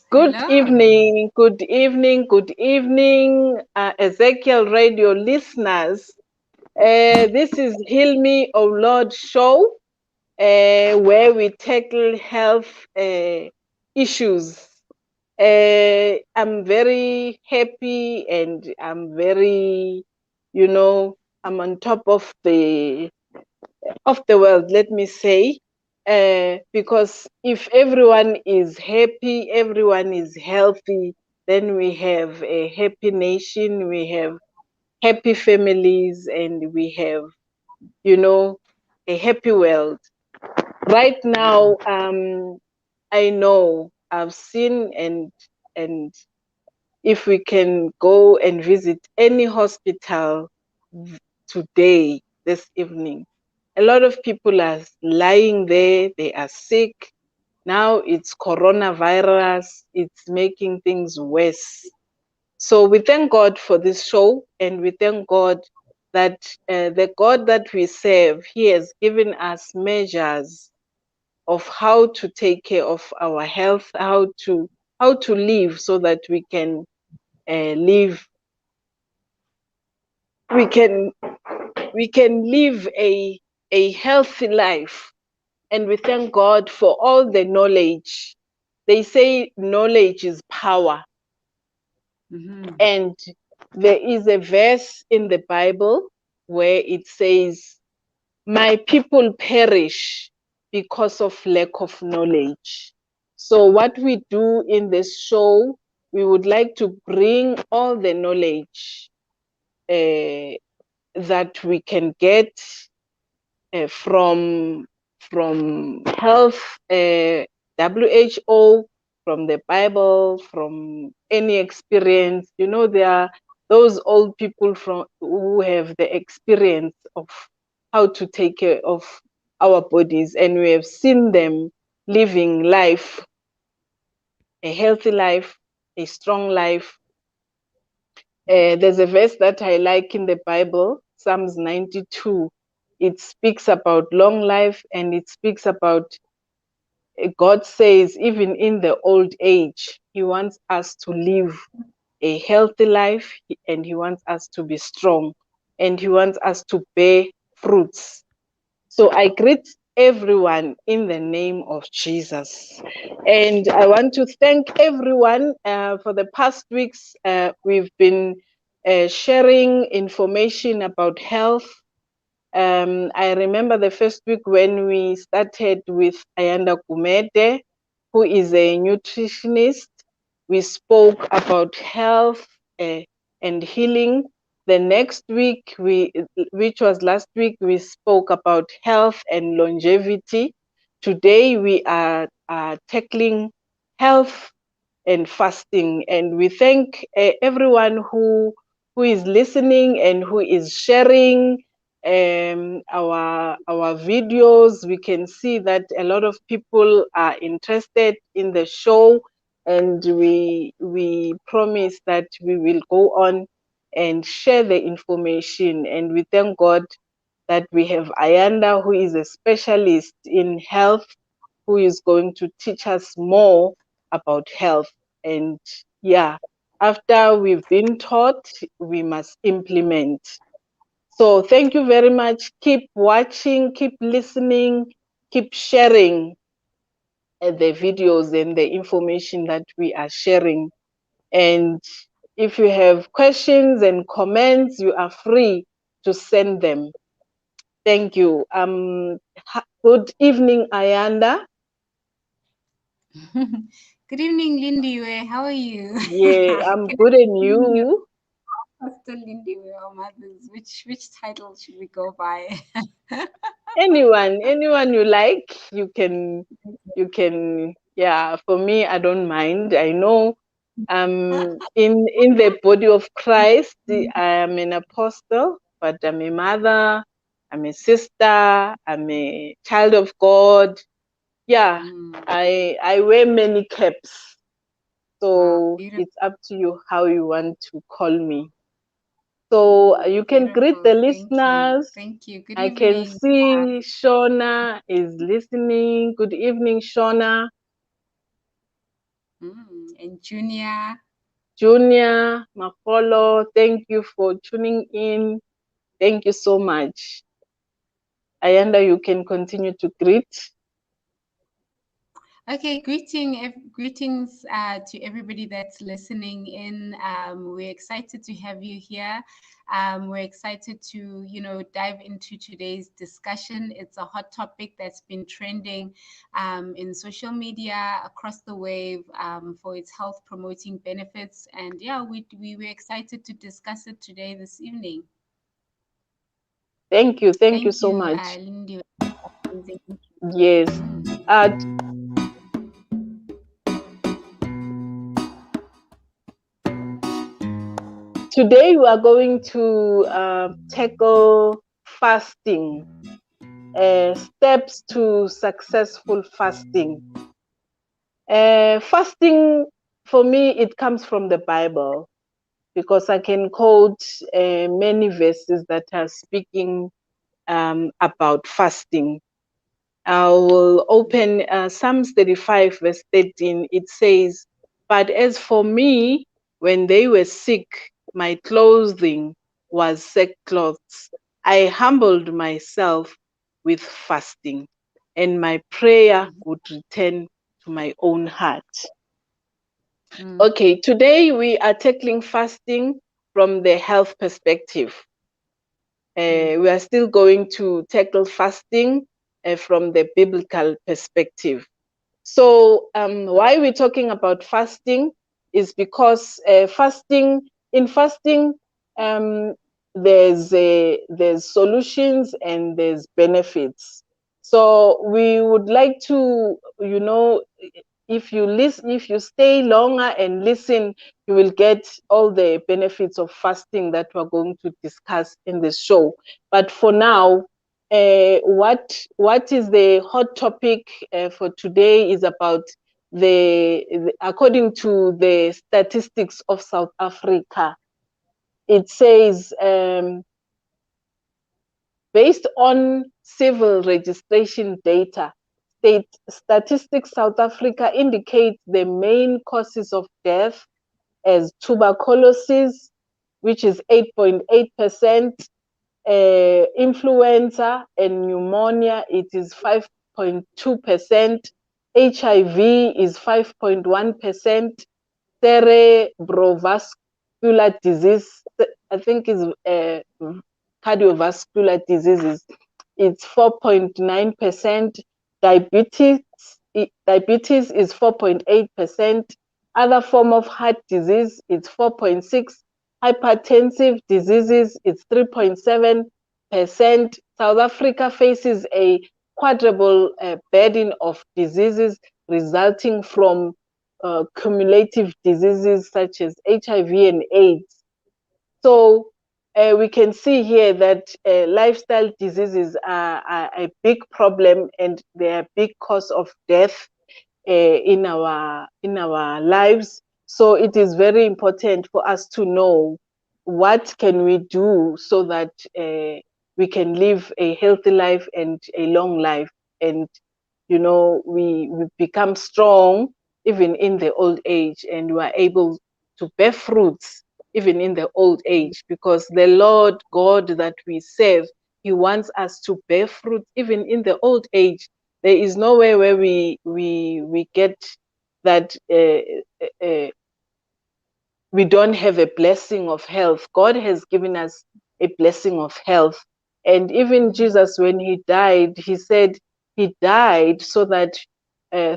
Good evening, good evening, good evening, Ezekiel Radio listeners. This is Heal Me, O Lord show, where we tackle health issues. I'm very happy and I'm very, I'm on top of the world, let me say, because if everyone is happy, everyone is healthy, then we have a happy nation, we have happy families, and we have, a happy world. Right now, I know I've seen and if we can go and visit any hospital today, this evening, a lot of people are lying there, they are sick. Now it's coronavirus, it's making things worse. So we thank God for this show, and we thank God that the God that we serve, He has given us measures of how to take care of our health, how to live so that we can live we can live a healthy life. And we thank God for all the knowledge. They say knowledge is power. And there is a verse in the Bible where it says, my people perish because of lack of knowledge. So what we do in this show, we would like to bring all the knowledge that we can get from health, WHO, from the Bible, from any experience. There are those old people who have the experience of how to take care of our bodies, and we have seen them living life, a healthy life, a strong life. There's a verse that I like in the Bible, Psalms 92. It speaks about long life, and it speaks about God says, even in the old age, He wants us to live a healthy life, and He wants us to be strong, and He wants us to bear fruits. So I greet everyone in the name of Jesus. And I want to thank everyone for the past weeks. We've been sharing information about health. I remember the first week when we started with Ayanda Gumede, who is a nutritionist. We spoke about health and healing. The next week, which was last week, we spoke about health and longevity. Today, we are tackling health and fasting, and we thank everyone who is listening and who is sharing our videos. We can see that a lot of people are interested in the show, and we promise that we will go on and share the information. And we thank God that we have Ayanda, who is a specialist in health, who is going to teach us more about health. And yeah, after we've been taught, we must implement. So thank you very much. Keep watching, keep listening, keep sharing the videos and the information that we are sharing. And if you have questions and comments, you are free to send them. Thank you. Good evening, Ayanda. Good evening, Lindiwe. How are you? Yeah, I'm Can good, I and name you you? Pastor Lindiwe or Mothers? Which title should we go by? Anyone you like, you can. Yeah, for me, I don't mind. I know, in the body of Christ, I am an apostle, but I'm a mother, I'm a sister, I'm a child of God. Yeah, Mm, I wear many caps, wow, so beautiful, it's up to you how you want to call me. So you can greet the beautiful. Thank you. listeners. Thank you. Good I can evening. see Shona is listening. Good evening, Shona. And Junior. Junior, Makolo, thank you for tuning in. Thank you so much. Ayanda, you can continue to greet. Okay, greetings to everybody that's listening in. We're excited to have you here. We're excited to, dive into today's discussion. It's a hot topic that's been trending in social media across the wave for its health promoting benefits. And yeah, we were excited to discuss it today, this evening. Thank you. Thank you Thank so you, much. Lindy. Amazing. Yes. Mm. Uh, Today we are going to tackle fasting, steps to successful fasting. Fasting, for me, it comes from the Bible because I can quote many verses that are speaking about fasting. I will open Psalms 35, verse 13. It says, "But as for me, when they were sick, my clothing was sackcloth. I humbled myself with fasting, and my prayer Mm. would return to my own heart." Mm. Okay, today we are tackling fasting from the health perspective. Mm. We are still going to tackle fasting from the biblical perspective. So, why we're talking about fasting is because in fasting, um, there's solutions and there's benefits. So we would like to, if you stay longer and listen, you will get all the benefits of fasting that we're going to discuss in this show. But for now, what is the hot topic for today is about according to the statistics of South Africa. It says, based on civil registration data, state statistics South Africa indicates the main causes of death as tuberculosis, which is 8.8%, influenza and pneumonia, it is 5.2%, HIV is 5.1%, cerebrovascular disease, I think is cardiovascular diseases, it's 4.9%, diabetes, diabetes is 4.8%, other form of heart disease, it's 4.6, hypertensive diseases, it's 3.7%. South Africa faces a quadruple burden of diseases resulting from cumulative diseases such as HIV and AIDS. So we can see here that lifestyle diseases are a big problem and they are a big cause of death in our lives. So it is very important for us to know what can we do so that we can live a healthy life and a long life, and we become strong even in the old age, and we are able to bear fruits even in the old age, because the Lord God that we serve, He wants us to bear fruit even in the old age. There is nowhere where we get that we don't have a blessing of health. God has given us a blessing of health. And even Mm. Jesus, when He died, He said He died so that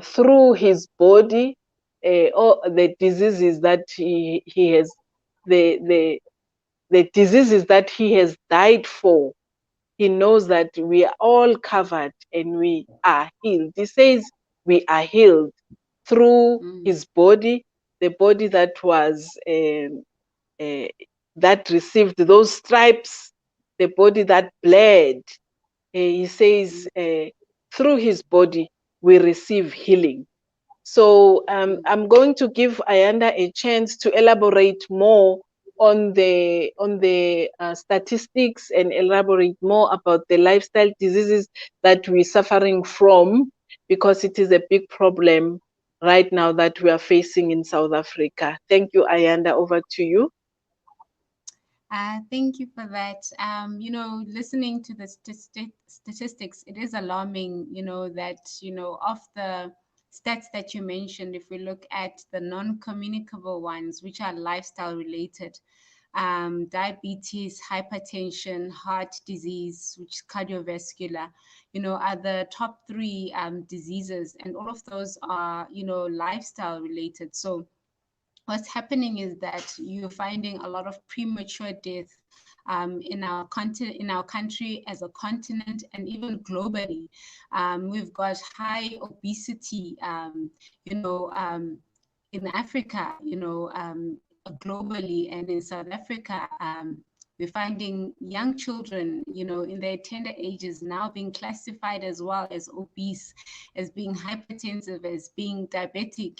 through His body, all the diseases that he has, the the the diseases that he has died for. He knows that we are all covered and we are healed. He says we are healed through mm, his body, the body that was uh, that received those stripes, the body that bled. He says through his body we receive healing. So mm. I'm going to give Ayanda a chance to elaborate more on the statistics and elaborate more about the lifestyle diseases that we're suffering from, because it is a big problem right now that we are facing in South Africa. Thank you, Ayanda. Over to you. Thank you for that. Listening to the statistics, it is alarming, that, of the stats that you mentioned, if we look at the non communicable ones, which are lifestyle related, diabetes, hypertension, heart disease, which is cardiovascular, are the top three diseases. And all of those are, lifestyle related. So, what's happening is that you're finding a lot of premature death in our continent, in our country as a continent, and even globally. We've got high obesity, in Africa, globally, and in South Africa. We're finding young children, in their tender ages now being classified as well as obese, as being hypertensive, as being diabetic,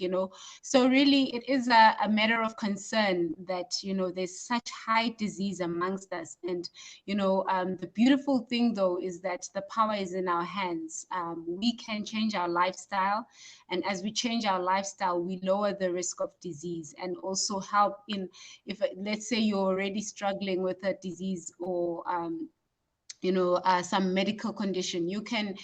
So really, it is a matter of concern that, there's such high disease amongst us. And, the beautiful thing, though, is that the power is in our hands. We can change our lifestyle. And as we change our lifestyle, we lower the risk of disease and also help in, if let's say you're already struggling with a disease or some medical condition, you can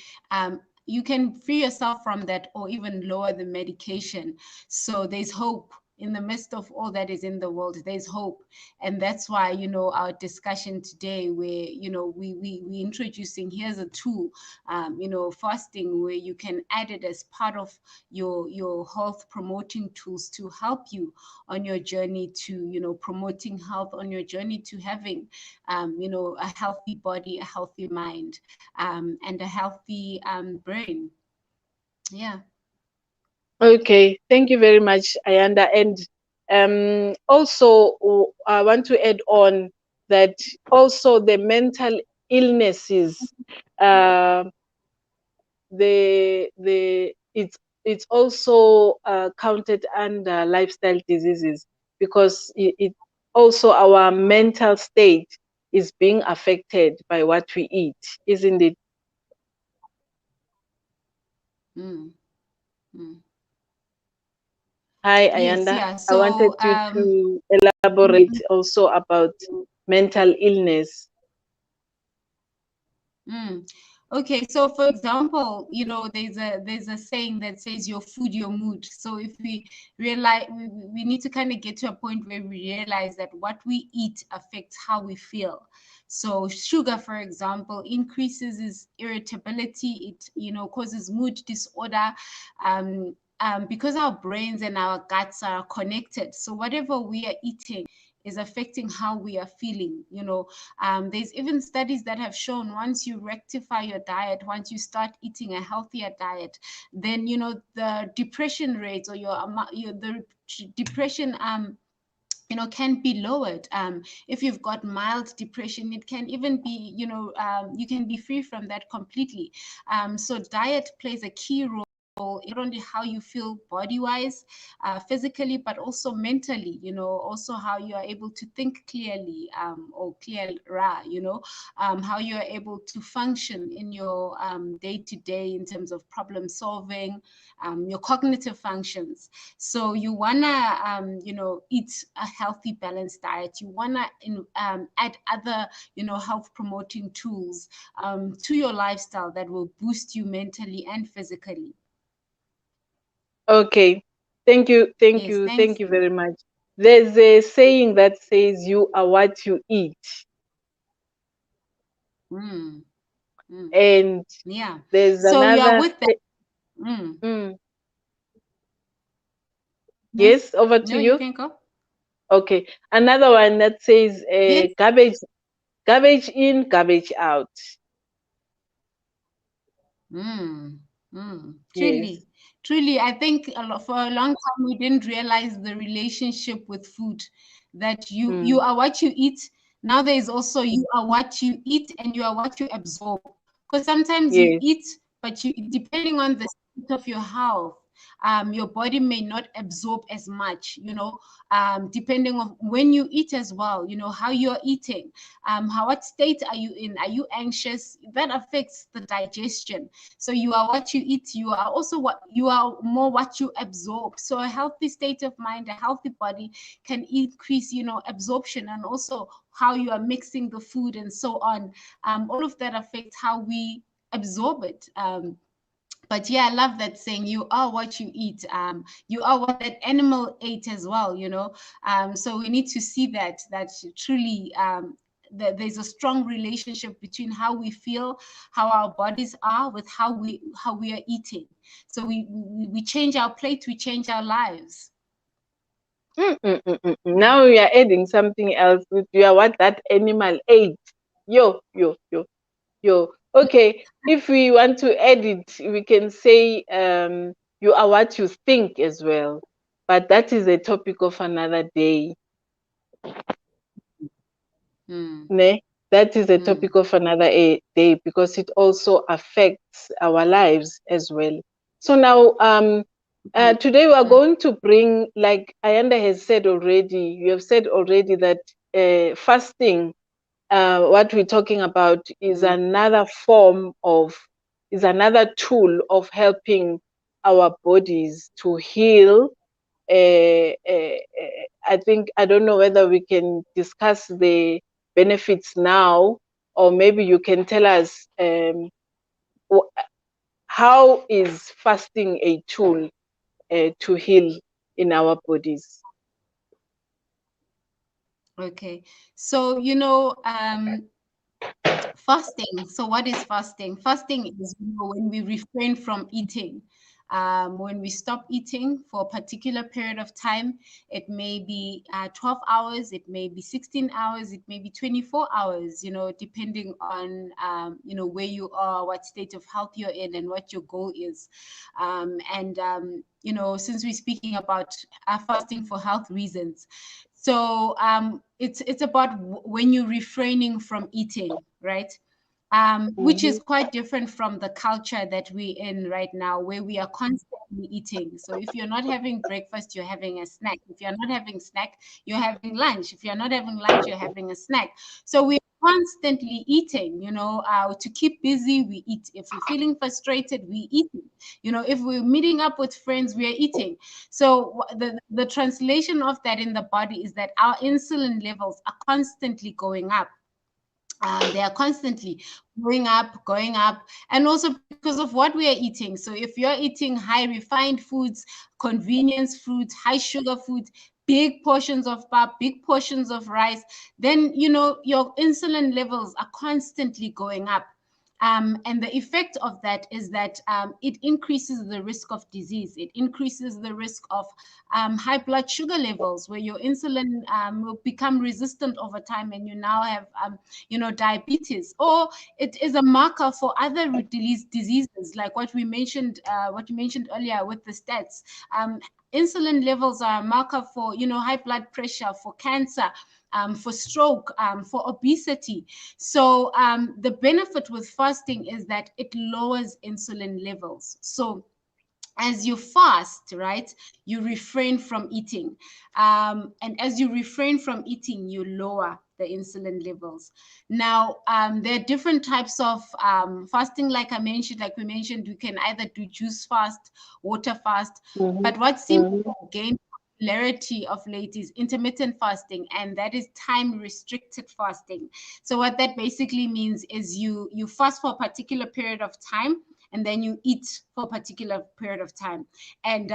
free yourself from that or even lower the medication. So there's hope in the midst of all that is in the world. There's hope. And that's why, our discussion today, where, we introducing, here's a tool, fasting, where you can add it as part of your health promoting tools to help you on your journey to, promoting health, on your journey to having, a healthy body, a healthy mind, and a healthy brain. Yeah. Okay, thank you very much, Ayanda. And also, I want to add on that also the mental illnesses, uh, it's also counted under lifestyle diseases, because it also our mental state is being affected by what we eat, isn't it? Mm, mm. Hi, Yes, Ayanda. yeah. I wanted So, you to elaborate also about mental illness. mm. Okay, so for example, there's a saying that says your food, your mood. So if we realize, we need to kind of get to a point where we realize that what we eat affects how we feel. So sugar, for example, increases is irritability. It, causes mood disorder. Because our brains and our guts are connected. So whatever we are eating is affecting how we are feeling. There's even studies that have shown once you rectify your diet, once you start eating a healthier diet, then the depression rates or the depression can be lowered. If you've got mild depression, it can even be, you can be free from that completely. So diet plays a key role not only how you feel body wise, physically, but also mentally, also how you are able to think clearly, or clearer, how you are able to function in your day to day in terms of problem solving, your cognitive functions. So you wanna, eat a healthy, balanced diet. You wanna add other, health promoting tools to your lifestyle that will boost you mentally and physically. Okay. Thank you. Thank Yes, you. thanks. Thank you very much. There's a saying that says you are what you eat. Mm, mm, And yeah. there's So you are another with that. Mm, mm, Yes. Yes, over to No, you you. can go. Okay. Another one that says Yes. garbage in, garbage out. Mm, mm. Yes. Truly, I think for a long time we didn't realize the relationship with food, that you Mm, are what you eat. Now there is also you are what you eat and you are what you absorb. Because sometimes you yes. eat, but you depending on the state of your health, your body may not absorb as much. Depending on when you eat as well. How you're eating, what state are you in? Are you anxious? That affects the digestion. So you are what you eat, you are also what you are more what you absorb. So a healthy state of mind, a healthy body can increase, absorption, and also how you are mixing the food and so on. All of that affects how we absorb it. But yeah, I love that saying, you are what you eat. You are what that animal ate as well. So we need to see that truly, that there's a strong relationship between how we feel, how our bodies are, with how we are eating. So we change our plate, we change our lives. Now we are adding something else with you are what that animal ate. Yo, yo, yo, yo. Okay, if we want to add it, we can say you are what you think as well. But that is a topic of another day. Mm, Ne? That is a mm, topic of another day because it also affects our lives as well. So now, mm, today we are mm, going to bring, like Ayanda has said already, you have said already that fasting, what we're talking about mm. is another tool of helping our bodies to heal. I think I don't know whether we can discuss the benefits now, or maybe you can tell us how is fasting a tool to heal in our bodies. Okay. So, fasting. So, what is fasting? Fasting is when we refrain from eating. When we stop eating for a particular period of time, it may be 12 hours, it may be 16 hours, it may be 24 hours, depending on, where you are, what state of health you're in, and what your goal is. Since we're speaking about fasting for health reasons, so it's about when you're refraining from eating, right? Which is Mhm, quite different from the culture that we're in right now, where we are constantly eating. So if you're not having breakfast, you're having a snack. If you're not having snack, you're having lunch. If you're not having lunch, you're having a snack. So we're constantly eating, to keep busy, we eat. If we're feeling frustrated, we eat. If we're meeting up with friends, we are eating. So the translation of that in the body is that our insulin levels are constantly going up. They are constantly going up, and also because of what we are eating. So if you're eating high refined foods, convenience foods, high sugar foods, big portions of pap, big portions of rice, then your insulin levels are constantly going up. And the effect of that is that it increases the risk of disease. It increases the risk of high blood sugar levels, where your insulin will become resistant over time, and you now have, diabetes. Or it is a marker for other diseases, like what you mentioned earlier with the stats. Insulin levels are a marker for, high blood pressure, for cancer, for stroke, for obesity. So the benefit with fasting is that it lowers insulin levels. So as you fast, right, you refrain from eating. And as you refrain from eating, you lower the insulin levels. Now, there are different types of fasting, like we mentioned, we can either do juice fast, water fast, mhm, but what seems mhm, to gain popularity of late is intermittent fasting, and that is time restricted fasting. So what that basically means is you fast for a particular period of time, and then you eat for a particular period of time. And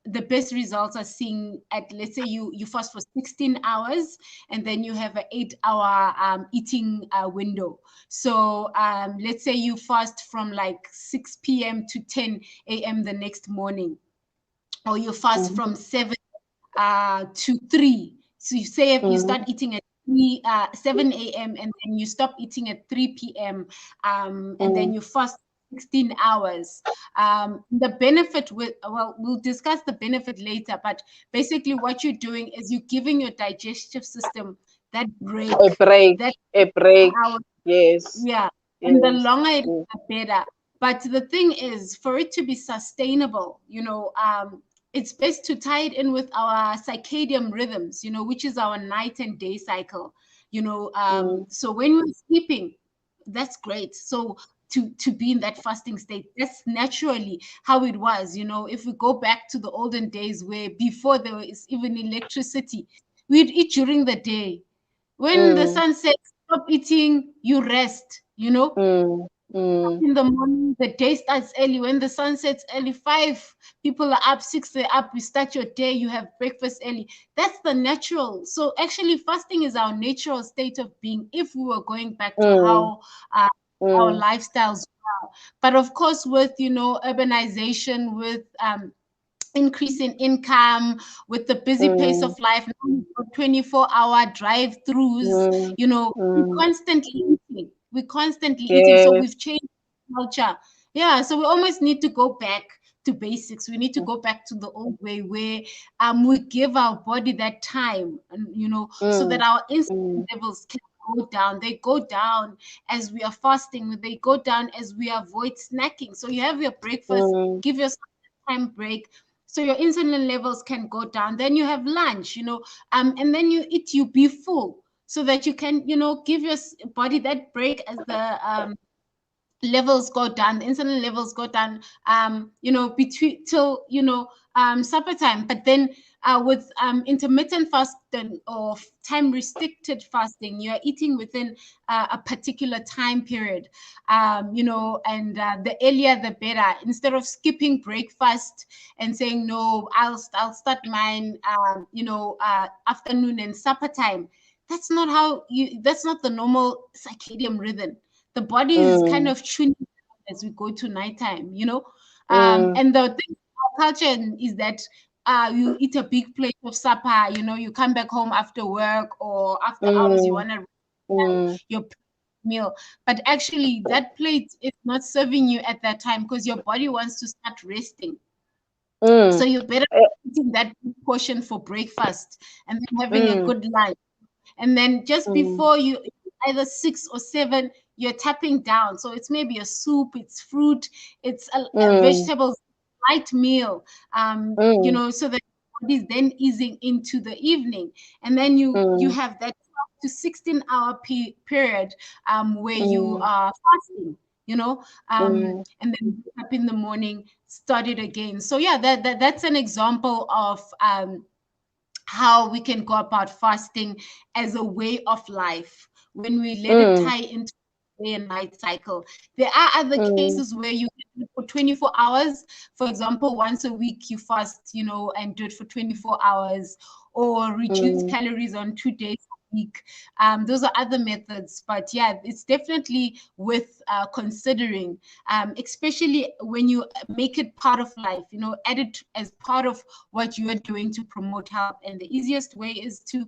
the best results are seen at, let's say you fast for 16 hours, and then you have an 8 hour eating window. So let's say you fast from like 6 p.m. to 10 a.m. the next morning, or you fast mhm, from 7 to 3. So you say if you start Mm, eating at 7 a.m. and then you stop eating at 3 p.m. And then mm, you fast 16 hours. The benefit with, well, we'll discuss the benefit later, but basically what you're doing is you're giving your digestive system that break, a break, that a break. hour, Yes, yeah, and the yes. longer it is, Mm, the better. But the thing is, for it to be sustainable, it's best to tie it in with our circadian rhythms, which is our night and day cycle. mm, So when we're sleeping, that's great. So to be in that fasting state, that's naturally how it was. If we go back to the olden days where before there was even electricity, we'd eat during the day. When the mm, sun sets, stop eating, you rest, mm, mm, in the morning, the day starts early. When the sun sets early, 5 people are up, 6 they're up, you start your day, you have breakfast early. That's the natural. So actually fasting is our natural state of being if we were going back to mm, how our mm, lifestyles were. But of course, with urbanization, with increase in income, with the busy pace mm, of life, 24-hour drive-throughs, mm, we mm. constantly eating. We're constantly eating. So Yes. we've changed culture. Yeah, so we almost need to go back to basics. We need to go back to the old way where we give our body that time, and so that Mm, our insulin mm, levels can go down. They go down as we are fasting. They go down as we avoid snacking. So you have your breakfast, mm, give yourself time break, so your insulin levels can go down. Then you have lunch, and then you eat, you be full, so that you can, give your body that break as the levels go down, the insulin levels go down, between till supper time. But then with intermittent fasting or time restricted fasting, you're eating within a particular time period, and the earlier the better. Instead of skipping breakfast and saying no, I'll start mine, afternoon and supper time. That's not the normal circadian rhythm. The body is kind mm, of tuning as we go to nighttime, mm, and the thing our culture is that you eat a big plate of supper, you come back home after work or after hours, you mm, want to mm, your meal, but actually that plate is not serving you at that time because your body wants to start resting. mm, So you better eh, eating that portion for breakfast and then having a mm, good lunch, and then just mm, before you, either 6 or 7, you're tapping down. So it's maybe a soup, it's fruit, it's a mm, vegetables, light meal, mm, so that body's then easing into the evening, and then you mm, have that 12 to 16 hour period where you mm, are fasting, mm, and then wake up in the morning, start it again. So yeah, that's an example of how we can go about fasting as a way of life when we let it mm, tie into day and night cycle. There are other mm, cases where you can do it for 24 hours. For example, once a week you fast, and do it for 24 hours, or reduce mm, calories on 2 days a week. Those are other methods, but yeah, it's definitely worth considering, especially when you make it part of life, add it as part of what you are doing to promote health. And the easiest way is to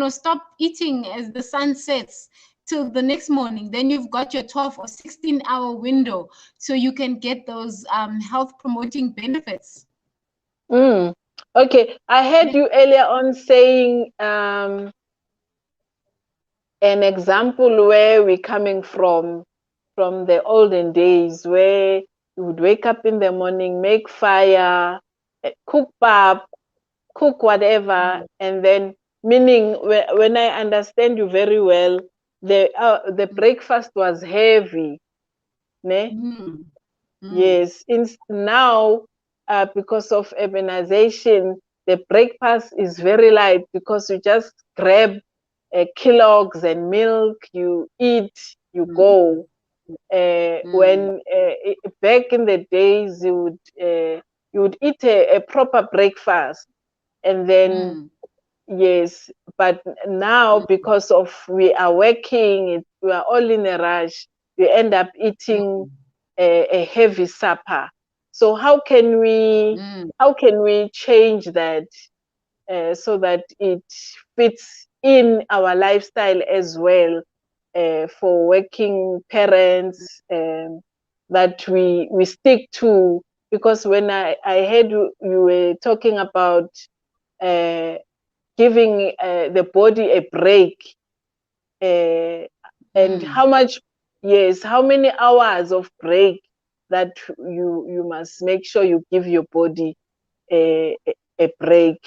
stop eating as the sun sets till the next morning. Then you've got your 12 or 16-hour window, so you can get those health promoting benefits. mm. Okay, I heard Yeah. you earlier on saying an example where we're coming from the olden days where you would wake up in the morning, make fire, cook pap, cook whatever, Mm, and then meaning when I understand you very well, the mm, breakfast was heavy, ne? mm, mm, Yes. Now, because of urbanization, the breakfast is very light because you just grab Kellogg's and milk, you eat, you mm, go. mm, When back in the days, you would eat a proper breakfast, and then mm, yes, but now mm, because of we are working, we are all in a rush, we end up eating mm, a heavy supper. So how can we mm. change that? so that it fits in our lifestyle as well, for working parents, that we stick to. Because when I heard you were talking about uh, giving the body a break, uh, and Mm, how much, yes, how many hours of break that you must make sure you give your body a break.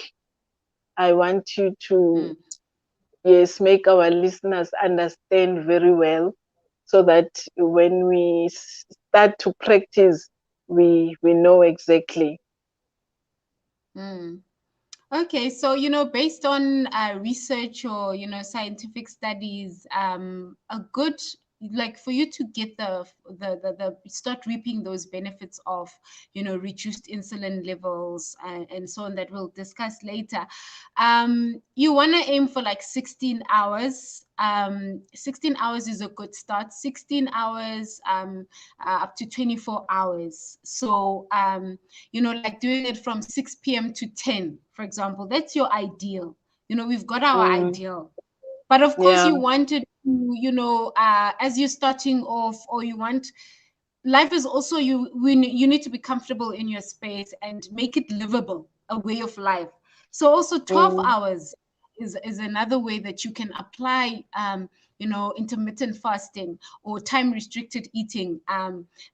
I want you to, mm. yes, make our listeners understand very well, so that when we start to practice, we know exactly. Mm. Okay, so based on research or scientific studies, a good, like, for you to get the start reaping those benefits of reduced insulin levels and so on, that we'll discuss later. You want to aim for like 16 hours. 16 hours is a good start. 16 hours up to 24 hours. So like doing it from 6 p.m. to 10, for example, that's your ideal. We've got our Mm, ideal. But of course, yeah. you wanted to, as you're starting off, or you want, life is also, you need to be comfortable in your space and make it livable, a way of life. So also 12 Mm, hours is another way that you can apply intermittent fasting or time restricted eating,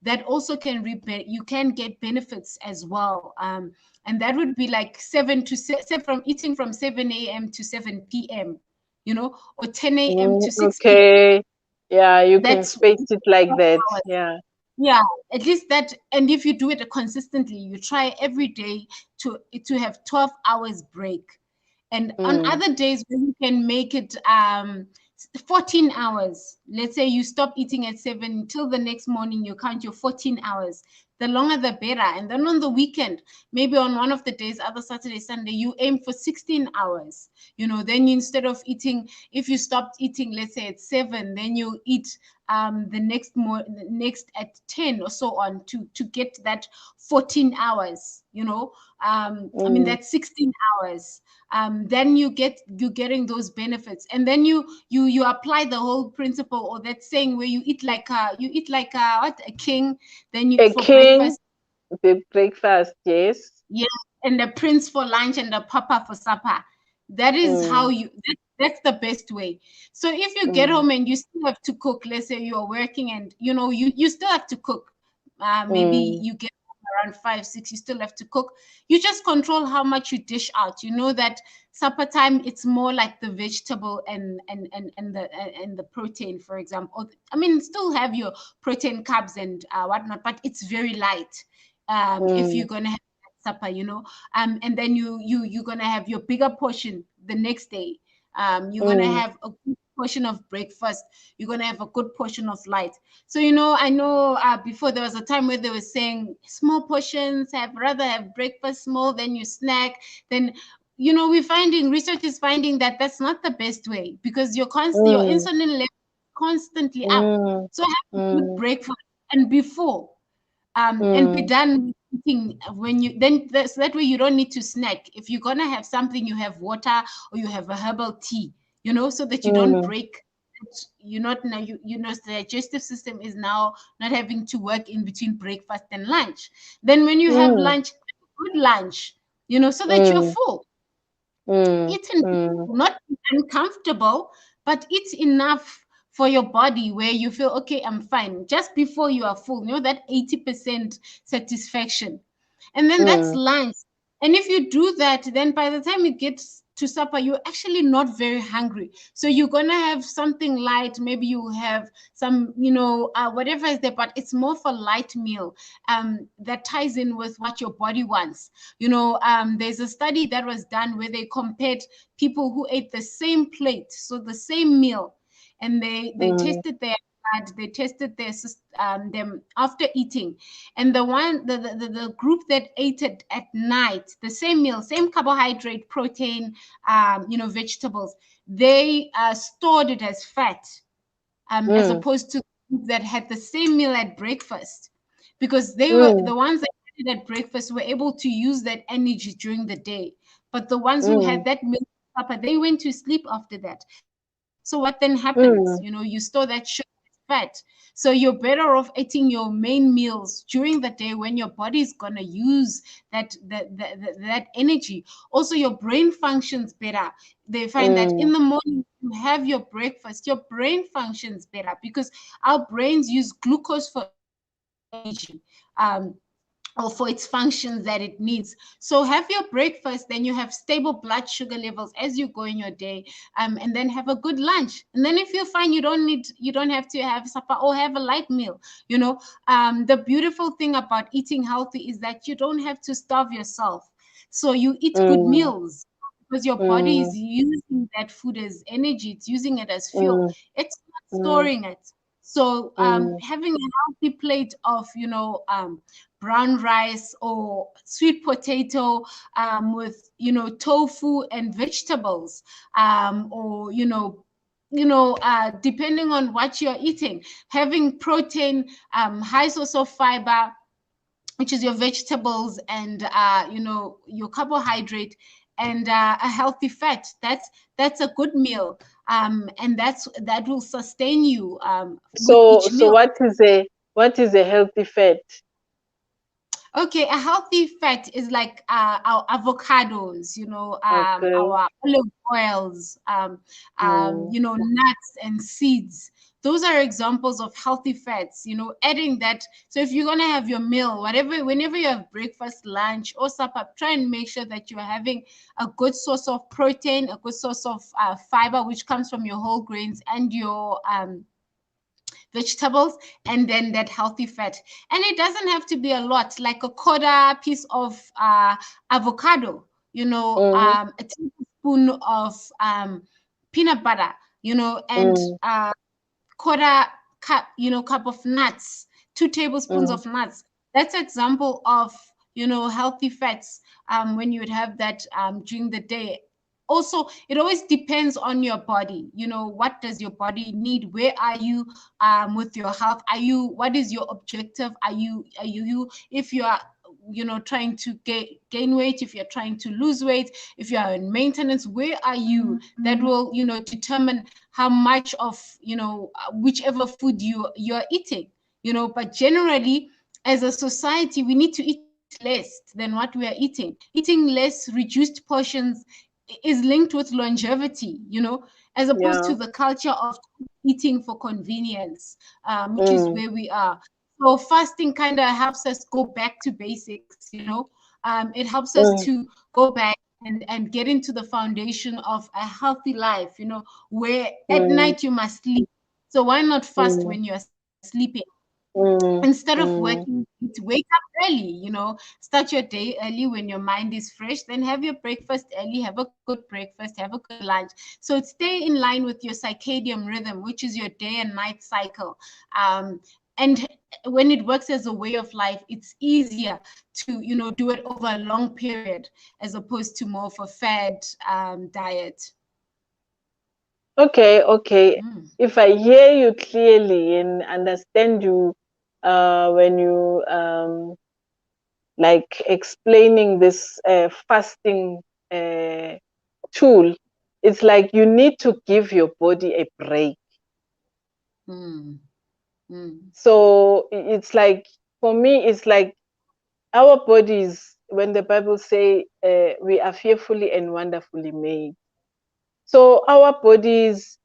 that also can you can get benefits as well, and that would be like 7 to 7, from eating from 7 a.m. to 7 p.m, or 10 a.m. to 6 p.m. okay. Yeah, you can That's space it like 12 that. hours. Yeah. Yeah, at least that. And if you do it consistently, you try every day to have 12 hours break. And on Mm, other days when you can make it 14 hours, let's say you stop eating at 7 till the next morning, you count your 14 hours. The longer the better. And then on the weekend, maybe on one of the days, other Saturday, Sunday, you aim for 16 hours. Then you, instead of eating, if you stopped eating, let's say at 7, then you eat the next at 10 or so on, to get that 14 hours. I mean, mm, that's 16 hours. Then you're getting those benefits, and then you apply the whole principle, or that saying, where you eat like what, a king, then you a for king, breakfast. the breakfast, yes. Yeah, and the prince for lunch and the papa for supper. That is how Mm, that's the best way. So if you get mm, home and you still have to cook, let's say you're working, and you still have to cook. Maybe mm, you get home around 5, 6, you still have to cook. You just control how much you dish out. You know that supper time, it's more like the vegetable and the protein, for example. I mean, still have your protein, carbs, and whatnot, but it's very light. If mm, you're gonna have supper, and then you're gonna have your bigger portion the next day. You're gonna mm, have a good portion of breakfast. You're gonna have a good portion of light. So I know before there was a time where they were saying small portions. Have rather have breakfast small, then you snack. Then we're finding, research is finding that that's not the best way, because your mm, insulin level is constantly up. mm, So have a good mm, breakfast and before, and be mm, done eating when you, then that way you don't need to snack. If you're gonna have something, you have water, or you have a herbal tea, so that you don't mm, break. You're not now, the digestive system is now not having to work in between breakfast and lunch. Then when you have mm, lunch, good lunch, so that you're mm, full. mm, Eat enough, mm, not uncomfortable, but eat enough for your body, where you feel, okay, I'm fine, just before you are full, that 80% satisfaction. And then that's mm, lunch. And if you do that, then by the time you get to supper, you're actually not very hungry. So you're gonna have something light. Maybe you have some, whatever is there, but it's more for light meal, that ties in with what your body wants. There's a study that was done where they compared people who ate the same plate, so the same meal, and they mm, tested their blood, they tested them after eating, and the group that ate it at night, the same meal, same carbohydrate, protein, vegetables, they stored it as fat, as mm, opposed to the group that had the same meal at breakfast, because they were mm, the ones that had it at breakfast were able to use that energy during the day. But the ones who mm, had that meal supper, they went to sleep after that. So what then happens? mm, You store that sugar fat. So you're better off eating your main meals during the day when your body is gonna use that energy. Also, your brain functions better. They find that in mm, the morning you have your breakfast, your brain functions better because our brains use glucose for energy. Or for its functions that it needs. So have your breakfast, then you have stable blood sugar levels as you go in your day, and then have a good lunch. And then if you find you don't have to have supper or have a light meal. You know, the beautiful thing about eating healthy is that you don't have to starve yourself. So you eat good mm, meals because your body is mm, using that food as energy. It's using it as fuel. mm, It's not mm, storing it. So mm, having a healthy plate of brown rice or sweet potato with tofu and vegetables, or depending on what you're eating, having protein, high source of fiber, which is your vegetables, and your carbohydrate, and a healthy fat. That's a good meal, and that will sustain you with So, each so meal. what is a healthy fat? Okay, a healthy fat is like our avocados, Okay. our olive oils, Mm, nuts and seeds. Those are examples of healthy fats, adding that. So if you're gonna have your meal, whenever you have breakfast, lunch, or supper, try and make sure that you are having a good source of protein, a good source of fiber, which comes from your whole grains and your vegetables, and then that healthy fat. And it doesn't have to be a lot, like a quarter piece of avocado, mm, a tablespoon of peanut butter, and mm, quarter cup, cup of nuts, 2 tablespoons mm, of nuts. That's an example of healthy fats, when you would have that during the day. Also, it always depends on your body. What does your body need? Where are you with your health? What is your objective? Are you if you are trying to gain weight, if you're trying to lose weight, if you are in maintenance, where are you? That will determine how much of whichever food you're eating. But generally, as a society, we need to eat less than what we are eating. Eating less, reduced portions, is linked with longevity, as opposed to yeah. the culture of eating for convenience, which is Mm, where we are. So fasting kind of helps us go back to basics. It helps us mm, to go back and get into the foundation of a healthy life, where at mm, night you must sleep. So why not fast mm, when you're sleeping? mm, Instead of mm, working, to wake up early, start your day early when your mind is fresh, then have your breakfast early, have a good breakfast, have a good lunch. So stay in line with your circadian rhythm, which is your day and night cycle. And when it works as a way of life, it's easier to do it over a long period as opposed to more of a fad diet. okay, okay. Mm. If I hear you clearly and understand you, when you like explaining this fasting uh, tool, it's like you need to give your body a break. Mm. Mm. So it's like, for me, it's like our bodies, when the Bible say we are fearfully and wonderfully made. So our bodies,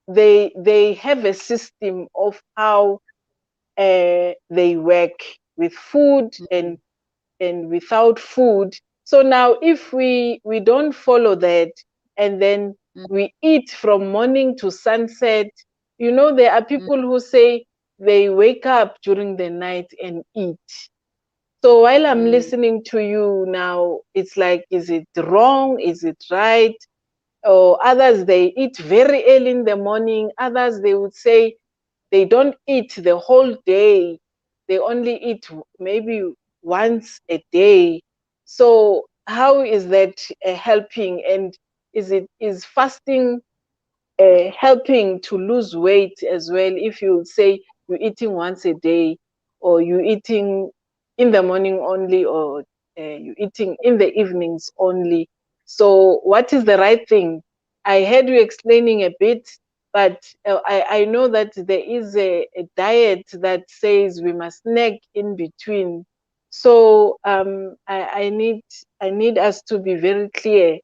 they have a system of how they work with food Mm. and without food. So now if we don't follow that, and then Mm. we eat from morning to sunset, there are Mm. people who say they wake up during the night and eat. So while I'm Mm. listening to you now, it's like, is it wrong? Is it right? Or others, they eat very early in the morning. Others, they would say they don't eat the whole day. They only eat maybe once a day. So how is that helping? And is fasting helping to lose weight as well? If you say you're eating once a day, or you're eating in the morning only, or you're eating in the evenings only. So what is the right thing? I heard you explaining a bit, but I know that there is a diet that says we must snack in between. So I need us to be very clear.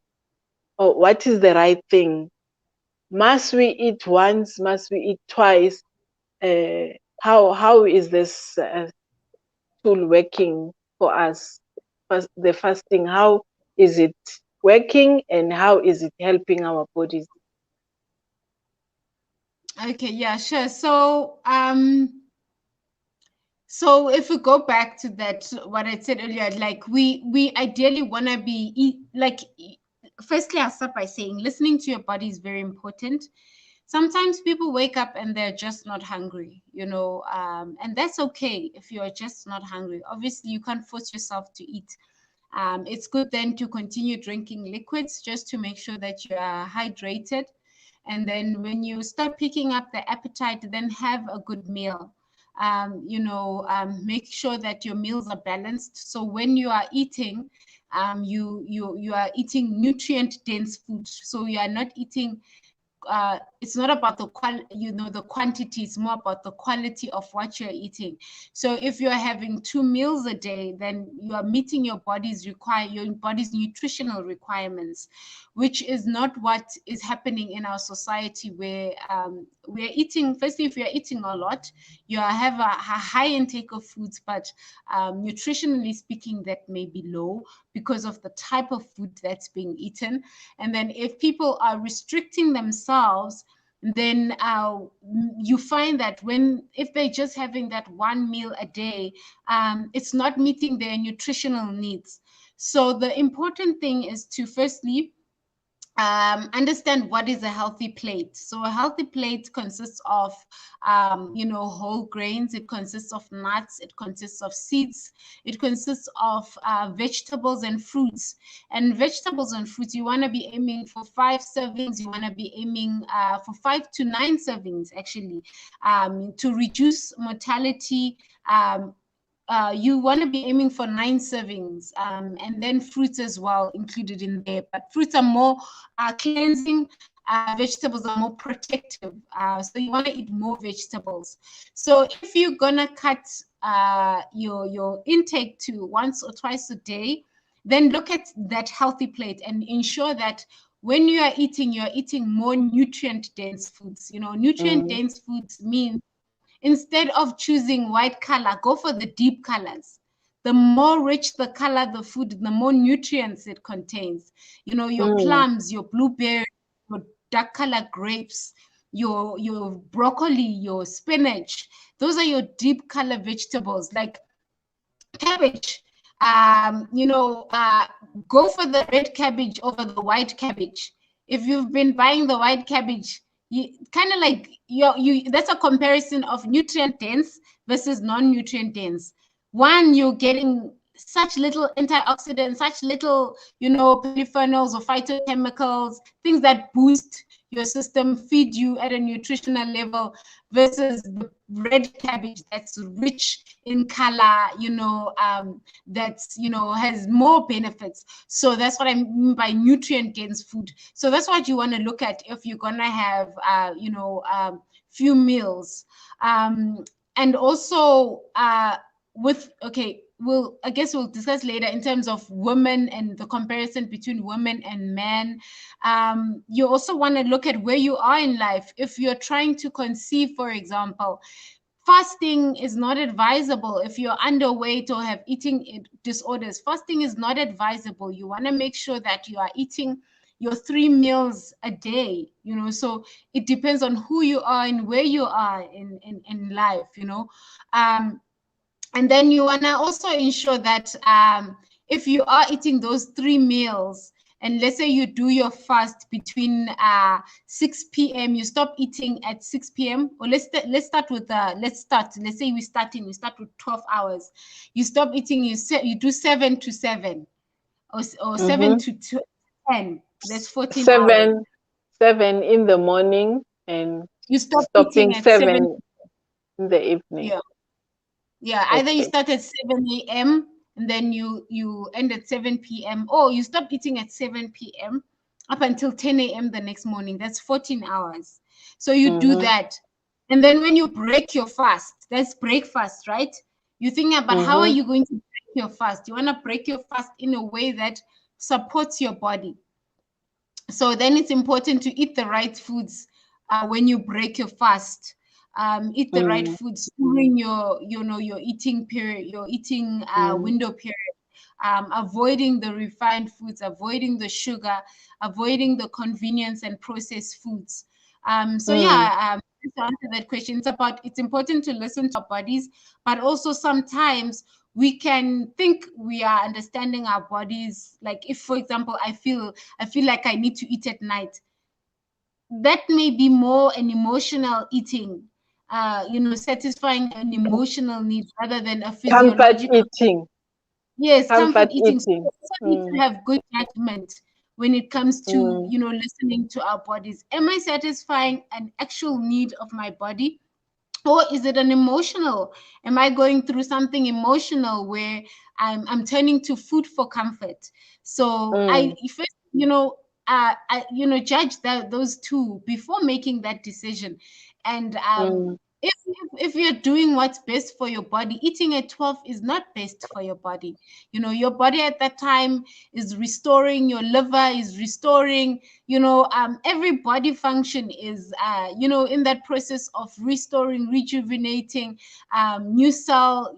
What is the right thing? Must we eat once? Must we eat twice? Uh, how is this tool working for us? The fasting, how is it working and how is it helping our bodies? Okay, yeah, sure. So if we go back to that, what I said earlier, like we ideally want to be firstly, I'll start by saying listening to your body is very important. Sometimes people wake up and they're just not hungry, and that's okay if you're just not hungry. Obviously, you can't force yourself to eat. It's good then to continue drinking liquids just to make sure that you are hydrated. And then when you start picking up the appetite, then have a good meal. Make sure that your meals are balanced. So when you are eating, you are eating nutrient dense food. So you are not eating it's not about the quantity, it's more about the quality of what you're eating. So if you're having 2 meals a day, then you are meeting your body's nutritional requirements, which is not what is happening in our society, where we're eating. Firstly, if you're eating a lot, you have a high intake of foods, but nutritionally speaking, that may be low because of the type of food that's being eaten. And then if people are restricting themselves, then you find that if they're just having that 1 meal a day, it's not meeting their nutritional needs. So the important thing is to firstly understand what is a healthy plate. So a healthy plate consists of, whole grains. It consists of nuts. It consists of seeds. It consists of vegetables and fruits. And vegetables and fruits, you want to be aiming for 5 servings. You want to be aiming for 5 to 9 servings, actually, to reduce mortality. You want to be aiming for 9 servings, and then fruits as well included in there. But fruits are more cleansing, vegetables are more protective. So you want to eat more vegetables. So if you're gonna cut your intake to once or twice a day, then look at that healthy plate and ensure that when you are eating, you're eating more nutrient dense foods. Nutrient Mm, dense foods mean, instead of choosing white color, go for the deep colors. The more rich the color the food, the more nutrients it contains. Your mm, plums, your blueberries, your dark color grapes, your broccoli, your spinach. Those are your deep color vegetables. Like cabbage, go for the red cabbage over the white cabbage. If you've been buying the white cabbage, you kind of like you that's a comparison of nutrient dense versus non-nutrient dense. One, you're getting such little antioxidants, such little, polyphenols or phytochemicals, things that boost your system, feed you at a nutritional level, versus the red cabbage that's rich in color, that's, has more benefits. So that's what I mean by nutrient dense food. So that's what you want to look at if you're going to have, few meals. And also, I guess we'll discuss later in terms of women and the comparison between women and men. You also want to look at where you are in life. If you're trying to conceive, for example, fasting is not advisable. If you're underweight or have eating disorders, fasting is not advisable. You want to make sure that you are eating your 3 meals a day. So it depends on who you are and where you are in life. And then you want to also ensure that if you are eating those 3 meals, and let's say you do your fast between 6 p.m., you stop eating at 6 p.m. Or let's start with let's say we start with 12 hours. You stop eating, you do 7 to 7, or 7 mm-hmm. to 10. That's 14 hours. 7 in the morning and You stop stopping eating at 7. 7 in the evening. Yeah. Yeah, either you Okay. start at 7 a.m., and then you end at 7 p.m., or you stop eating at 7 p.m. up until 10 a.m. the next morning. That's 14 hours. So you do Mhm. that. And then when you break your fast, that's breakfast, right? You think about how are Mhm. you going to break your fast? You want to break your fast in a way that supports your body. So then it's important to eat the right foods when you break your fast. Eat the right Mm. foods during your eating period, your eating Mm. window period. Avoiding the refined foods, avoiding the sugar, avoiding the convenience and processed foods. So Mm. yeah, to answer that question, it's important to listen to our bodies, but also sometimes we can think we are understanding our bodies. Like if, for example, I feel like I need to eat at night. That may be more an emotional eating, satisfying an emotional need rather than a Comfort physiological. eating. Yes, comfort Comfort eating. So we eating. also need to Mm. have good judgment when it comes to, Mm. listening to our bodies. Am I satisfying an actual need of my body? Or is it an emotional? Am I going through something emotional where I'm turning to food for comfort? So I Mm. first, judge those two before making that decision. And Mm. if you're doing what's best for your body, eating at 12 is not best for your body. Your body at that time is restoring, your liver is restoring, every body function is in that process of restoring, rejuvenating, new cell,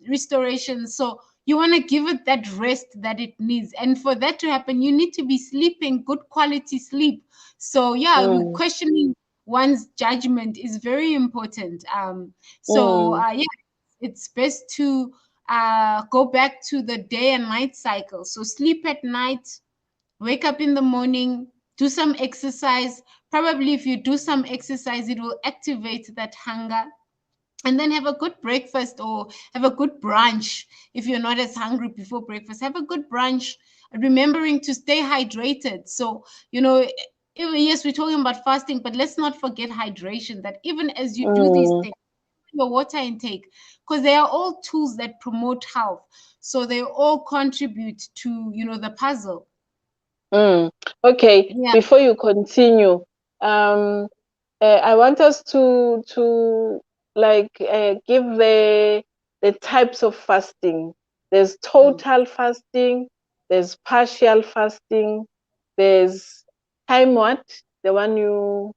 restoration. So you want to give it that rest that it needs, and for that to happen you need to be sleeping good quality sleep. So yeah, we Mm. questioning one's judgment is very important. So Mm. yeah, it's best to go back to the day and night cycle. So sleep at night, wake up in the morning, do some exercise. Probably if you do some exercise, it will activate that hunger. And then have a good breakfast or have a good brunch. If you're not as hungry before breakfast, have a good brunch, remembering to stay hydrated. So, yes, we're talking about fasting, but let's not forget hydration, that even as you do these Mm. things, your water intake, because they are all tools that promote health. So they all contribute to, the puzzle. Mm. Okay, Yeah. before you continue, um, I want us to like give the types of fasting. There's Mm. total fasting, there's partial fasting, there's time what? The one you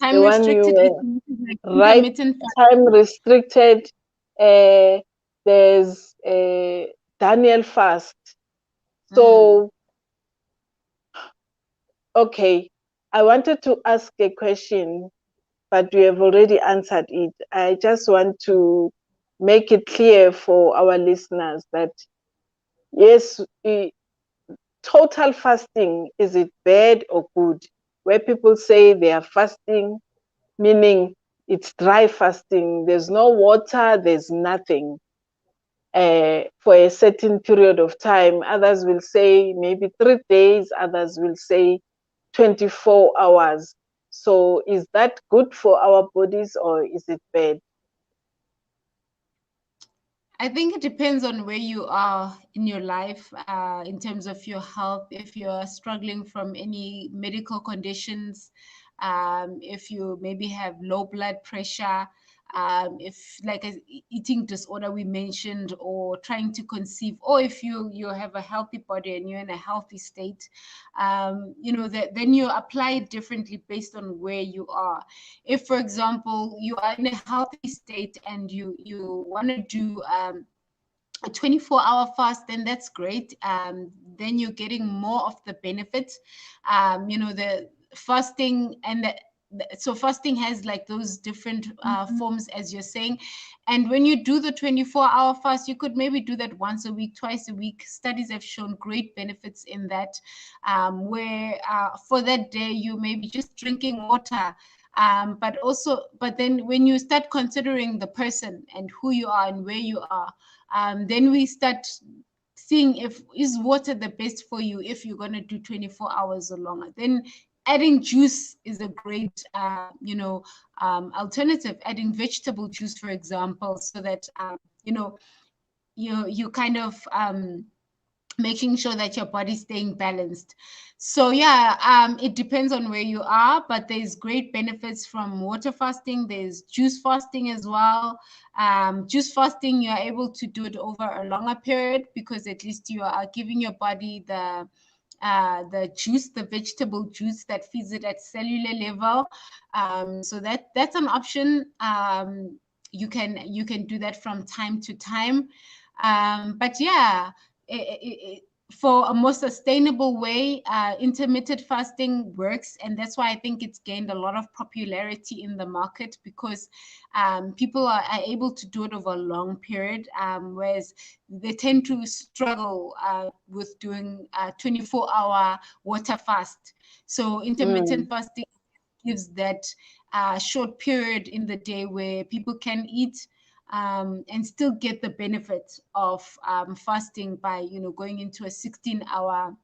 Time the one restricted you eating, which is like right intermittent time fasting. restricted. Uh, there's Daniel fast. Mm. So okay, I wanted to ask a question, but we have already answered it. I just want to make it clear for our listeners that yes, total fasting, is it bad or good? Where people say they are fasting, meaning it's dry fasting, there's no water, there's nothing for a certain period of time. Others will say maybe 3 days, others will say 24 hours. So is that good for our bodies or is it bad? I think it depends on where you are in your life, in terms of your health. If you're struggling from any medical conditions, if you maybe have low blood pressure, if like a eating disorder we mentioned, or trying to conceive, or if you have a healthy body and you're in a healthy state, that then you apply it differently based on where you are. If, for example, you are in a healthy state and you want to do a 24-hour fast, then that's great. Then you're getting more of the benefits. The fasting and so fasting has like those different forms, as you're saying. And when you do the 24-hour fast, you could maybe do that once a week, twice a week. Studies have shown great benefits in that, where for that day you may be just drinking water. But then when you start considering the person and who you are and where you are, then we start seeing if is water the best for you if you're going to do 24 hours or longer. Then adding juice is a great alternative. Adding vegetable juice, for example, so that you kind of making sure that your body's staying balanced. So yeah, it depends on where you are, but there's great benefits from water fasting. There's juice fasting as well. Juice fasting, you're able to do it over a longer period because at least you are giving your body the juice, the vegetable juice that feeds it at cellular level. So that's an option. You can do that from time to time. But yeah, for a more sustainable way, intermittent fasting works, and that's why I think it's gained a lot of popularity in the market because people are able to do it over a long period, whereas they tend to struggle with doing 24-hour water fast. So intermittent fasting gives that short period in the day where people can eat and still get the benefit of fasting by going into a 16-hour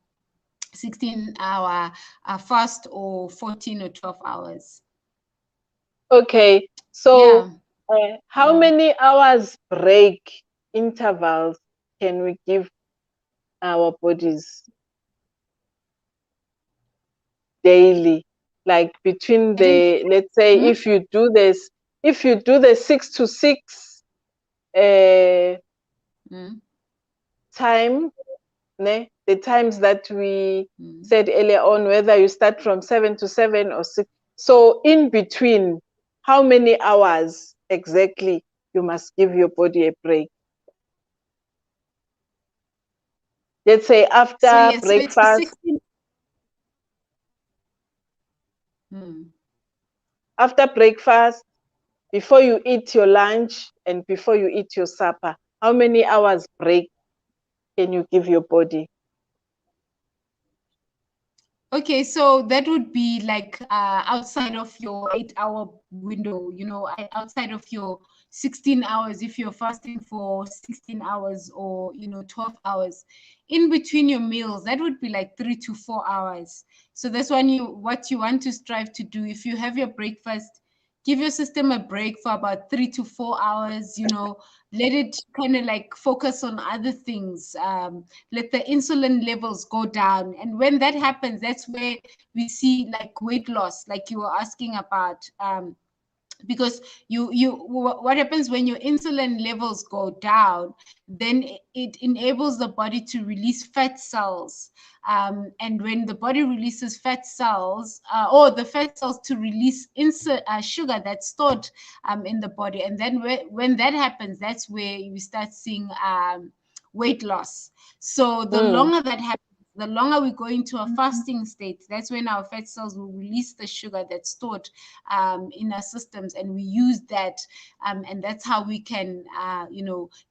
fast or 14 or 12 hours. Okay, so Yeah. how many hours break intervals can we give our bodies daily? Like between I didn't. let's say Hmm? if you do the 6 to 6 uh, Mm, time, the times that we mm. said earlier on, whether you start from 7 to 7 or 6. So in between, how many hours exactly you must give your body a break? Let's say So after yes, so it's a breakfast, 16. Mm. after breakfast, before you eat your lunch, and before you eat your supper, how many hours break can you give your body? Okay, so that would be like outside of your 8 hour window, outside of your 16 hours, if you're fasting for 16 hours or, 12 hours. In between your meals, that would be like 3 to 4 hours. So that's what you want to strive to do. If you have your breakfast, give your system a break for about 3 to 4 hours, let it kind of like focus on other things. Let the insulin levels go down, and when that happens, that's where we see like weight loss, like you were asking about. Because what happens when your insulin levels go down, then it enables the body to release fat cells, and when the body releases fat cells, or the fat cells to release sugar that's stored in the body, and then when that happens, that's where you start seeing weight loss. So the Mm, longer that happens, the longer we go into a fasting state, that's when our fat cells will release the sugar that's stored in our systems, and we use that, and that's how we can,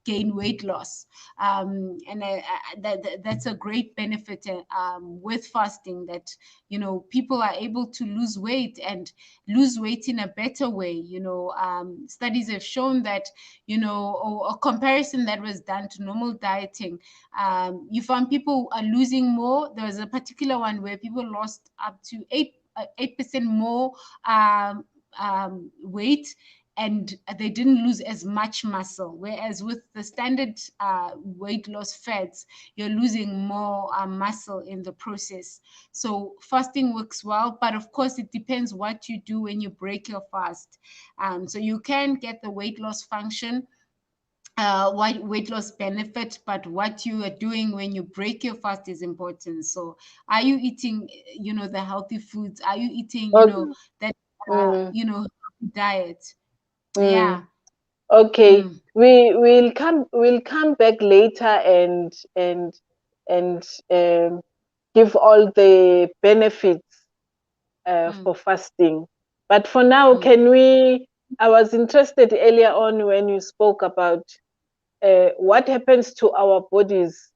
gain weight loss. And that's a great benefit with fasting, that people are able to lose weight and lose weight in a better way. Studies have shown that, or a comparison that was done to normal dieting, you found people are losing more. There was a particular one where people lost up to 8% more weight, and they didn't lose as much muscle. Whereas with the standard weight loss fads, you're losing more muscle in the process. So fasting works well, but of course, it depends what you do when you break your fast. So you can get the weight loss function, weight loss benefit, but what you are doing when you break your fast is important. So are you eating, the healthy foods? Are you eating, okay. that, Mm, diet? mm. Yeah. Okay, Mm, we'll come back later and give all the benefits mm, for fasting. But for now, mm, I was interested earlier on when you spoke about what happens to our bodies,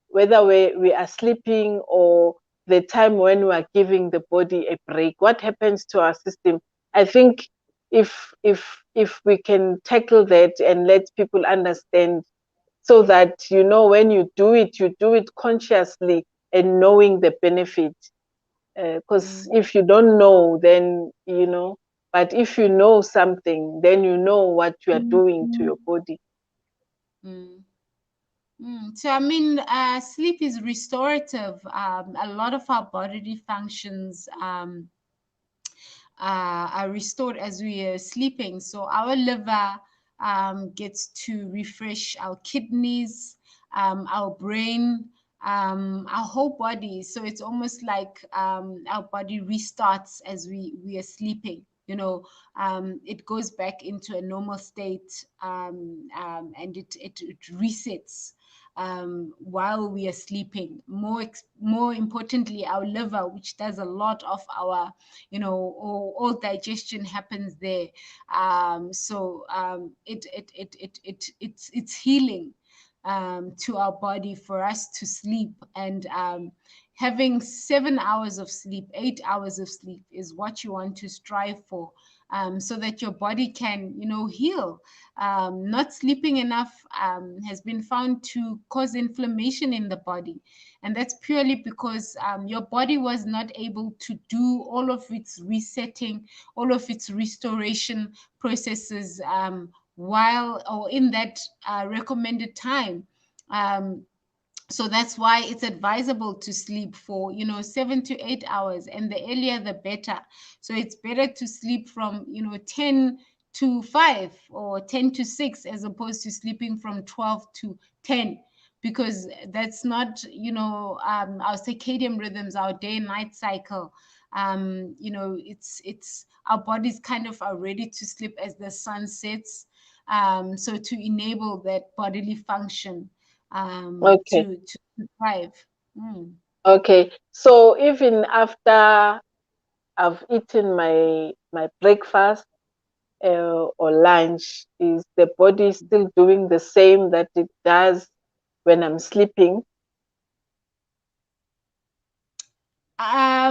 whether we are sleeping or the time when we are giving the body a break. What happens to our system? I think if we can tackle that and let people understand, so that when you do it consciously and knowing the benefit. Because mm, if you don't know, then but if you know something, then you know what you are doing to your body. mm. So I mean, sleep is restorative. A lot of our bodily functions are restored as we are sleeping. So our liver gets to refresh our kidneys, our brain, our whole body. So it's almost like our body restarts as we are sleeping. It goes back into a normal state, and it resets while we are sleeping. More importantly, our liver, which does a lot of our, all digestion happens there. It's healing to our body for us to sleep, and having 7 hours of sleep, 8 hours of sleep is what you want to strive for, so that your body can, heal. Not sleeping enough has been found to cause inflammation in the body, and that's purely because your body was not able to do all of its resetting, all of its restoration processes while or in that recommended time. Um, so that's why it's advisable to sleep for 7 to 8 hours, and the earlier the better. So it's better to sleep from 10 to 5 or 10 to 6, as opposed to sleeping from 12 to 10, because that's not our circadian rhythms, our day and night cycle. It's our bodies kind of are ready to sleep as the sun sets, so to enable that bodily function Okay. to thrive. Mm. Okay. So even after I've eaten my breakfast or lunch, is the body still doing the same that it does when I'm sleeping?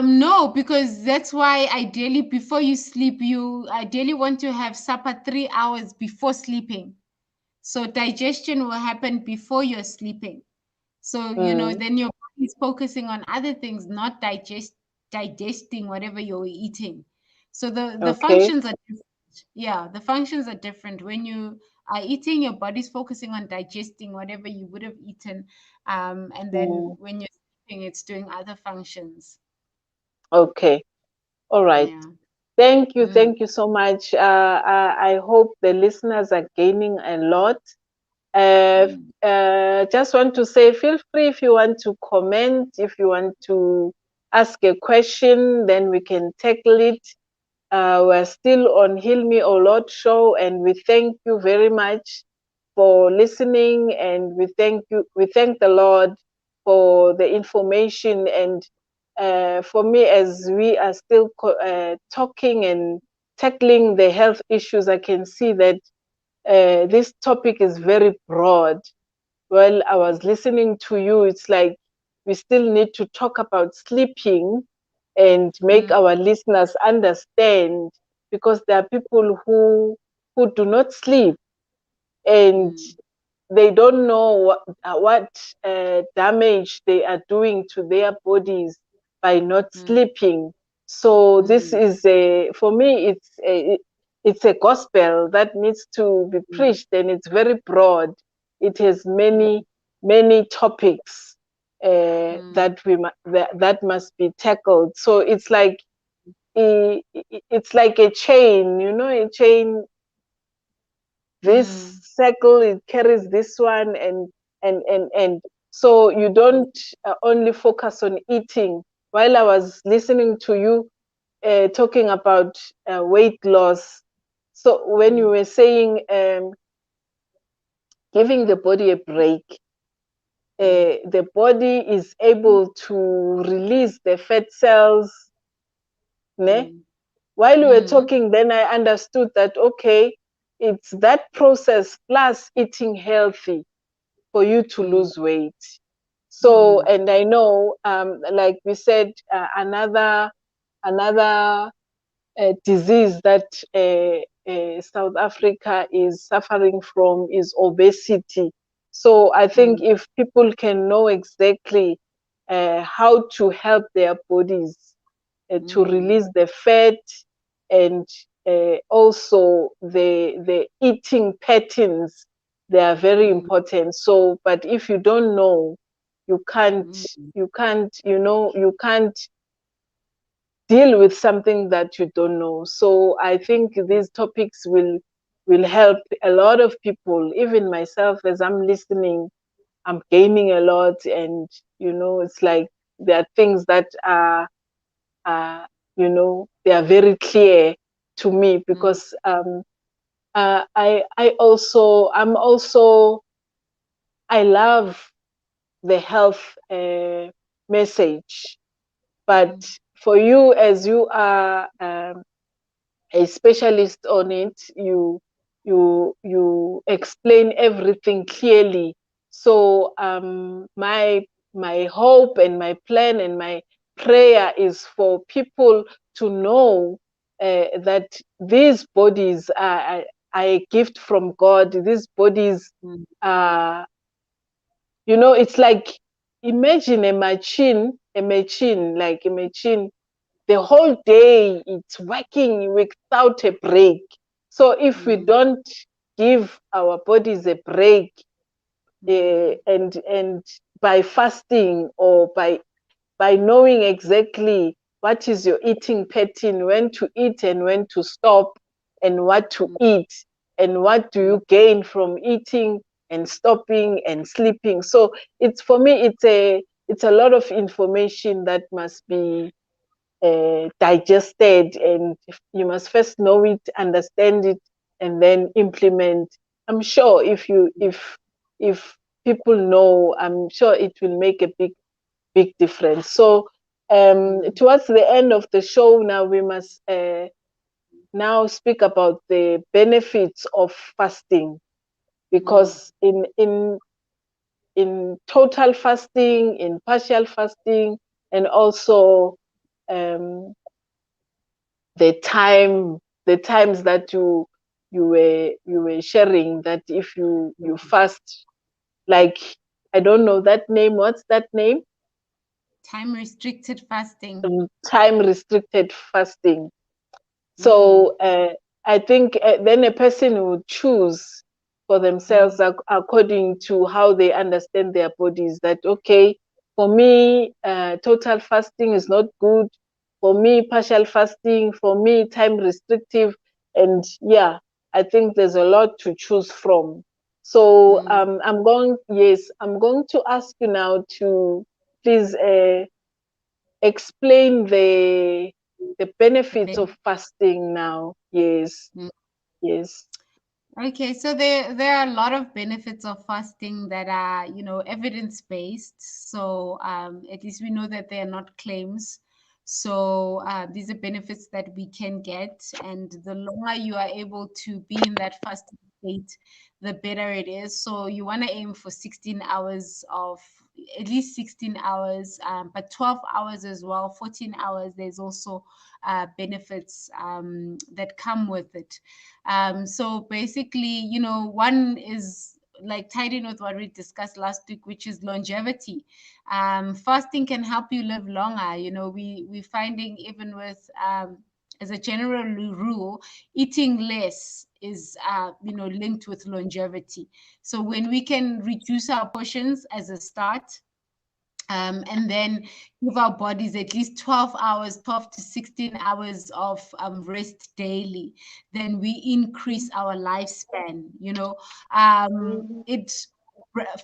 No, because that's why ideally before you sleep, you ideally want to have supper 3 hours before sleeping. So digestion will happen before you're sleeping. So, Mm, then your body is focusing on other things, not digesting whatever you're eating. So the okay. functions are different. Yeah, the functions are different. When you are eating, your body's focusing on digesting whatever you would have eaten. And then Mm, when you're sleeping, it's doing other functions. okay. All right. Yeah. Thank you. Mm, Thank you so much. I hope the listeners are gaining a lot. mm, Just want to say, feel free if you want to comment, if you want to ask a question, then we can tackle it. We're still on Heal Me O Lord show, and we thank you very much for listening, and we thank the Lord for the information. And for me, as we are still talking and tackling the health issues, I can see that this topic is very broad. While I was listening to you, it's like we still need to talk about sleeping and make mm, our listeners understand, because there are people who do not sleep, and mm, they don't know what damage they are doing to their bodies by not mm, sleeping. So this mm, is a, for me, it's a gospel that needs to be mm, preached, and it's very broad. It has mm, many topics mm, that must be tackled. So it's like a chain, a chain. This mm, circle, it carries this one, and so you don't only focus on eating. While I was listening to you talking about weight loss, so when you mm, were saying giving the body a break, mm, the body is able to release the fat cells, ne? mm, While we were mm, talking, then I understood that okay, it's that process plus eating healthy for you to mm, lose weight. So, mm, and I know, like we said, another disease that South Africa is suffering from is obesity. So, I think mm, if people can know exactly how to help their bodies to mm, release the fat, and also the eating patterns they are very Mm, important. So, but if you don't know, you can't, mm, you can't deal with something that you don't know. So I think these topics will help a lot of people, even myself. As I'm listening, I'm gaining a lot, and it's like there are things that are they are very clear to me, mm, because I'm also, I love the health message. But mm, for you, as you are a specialist on it, you explain everything clearly. So my hope and my plan and my prayer is for people to know that these bodies are a gift from God. These bodies mm, are, it's like, imagine a machine, the whole day it's working without a break. So if we mm, don't give our bodies a break, mm, and by fasting, or by knowing exactly what is your eating pattern, when to eat and when to stop, and what to mm, eat, and what do mm, you gain from eating and stopping and sleeping. So it's, for me, it's a lot of information that must be digested, and you must first know it, understand it, and then implement. I'm sure if people know, I'm sure it will make a big difference. So mm, towards the end of the show now, we must now speak about the benefits of fasting, mm. because in total fasting, in partial fasting, and also um, the times that you were sharing, that if you fast, like, I don't know that name. What's that name? Time restricted fasting. Time restricted fasting. Mm, So I think then a person would choose for themselves, mm, according to how they understand their bodies. That, okay, for me, total fasting is not good. For me, partial fasting. For me, time restrictive. And yeah, I think there's a lot to choose from. So mm. I'm going to ask you now to please explain the The benefits of benefit. fasting now. Yes, yes. Okay, so there are a lot of benefits of fasting that are, evidence based. So at least we know that they are not claims. So these are benefits that we can get, and the longer you are able to be in that fasting state, the better it is. So you want to aim for 16 hours of at least 16 hours, but 12 hours as well, 14 hours. There's also benefits that come with it. So basically, one is like tied in with what we discussed last week, which is longevity. Fasting can help you live longer. We're finding, even with as a general rule, eating less is linked with longevity. So when we can reduce our portions as a start, and then give our bodies at least 12 hours, 12 to 16 hours of rest daily, then we increase our lifespan. It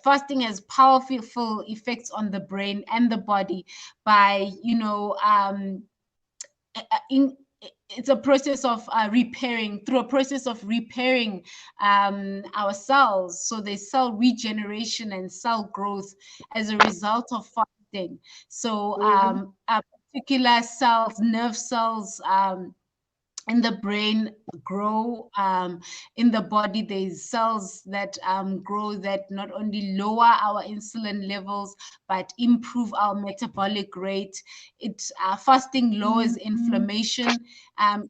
Fasting has powerful effects on the brain and the body by in it's a process of repairing through a process of repairing our cells. So there's cell regeneration and cell growth as a result of fasting. So Mm-hmm. particular cells, nerve cells, in the brain grow. In the body there's cells that grow, that not only lower our insulin levels but improve our metabolic rate. It Fasting lowers inflammation.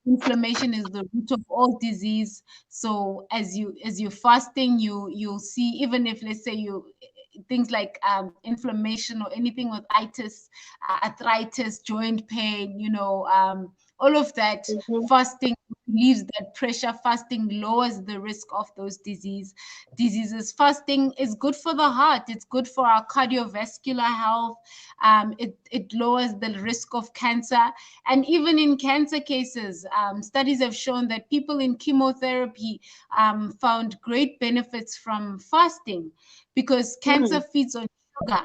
Inflammation is the root of all disease. So as you're fasting, you'll see, even if, let's say, you things like inflammation or anything with arthritis, joint pain, all of that. Mhm. Fasting relieves that pressure. Fasting lowers the risk of those diseases. Fasting is good for the heart. It's good for our cardiovascular health. It lowers the risk of cancer. And even in cancer cases, studies have shown that people in chemotherapy found great benefits from fasting, because cancer Mm. feeds on sugar.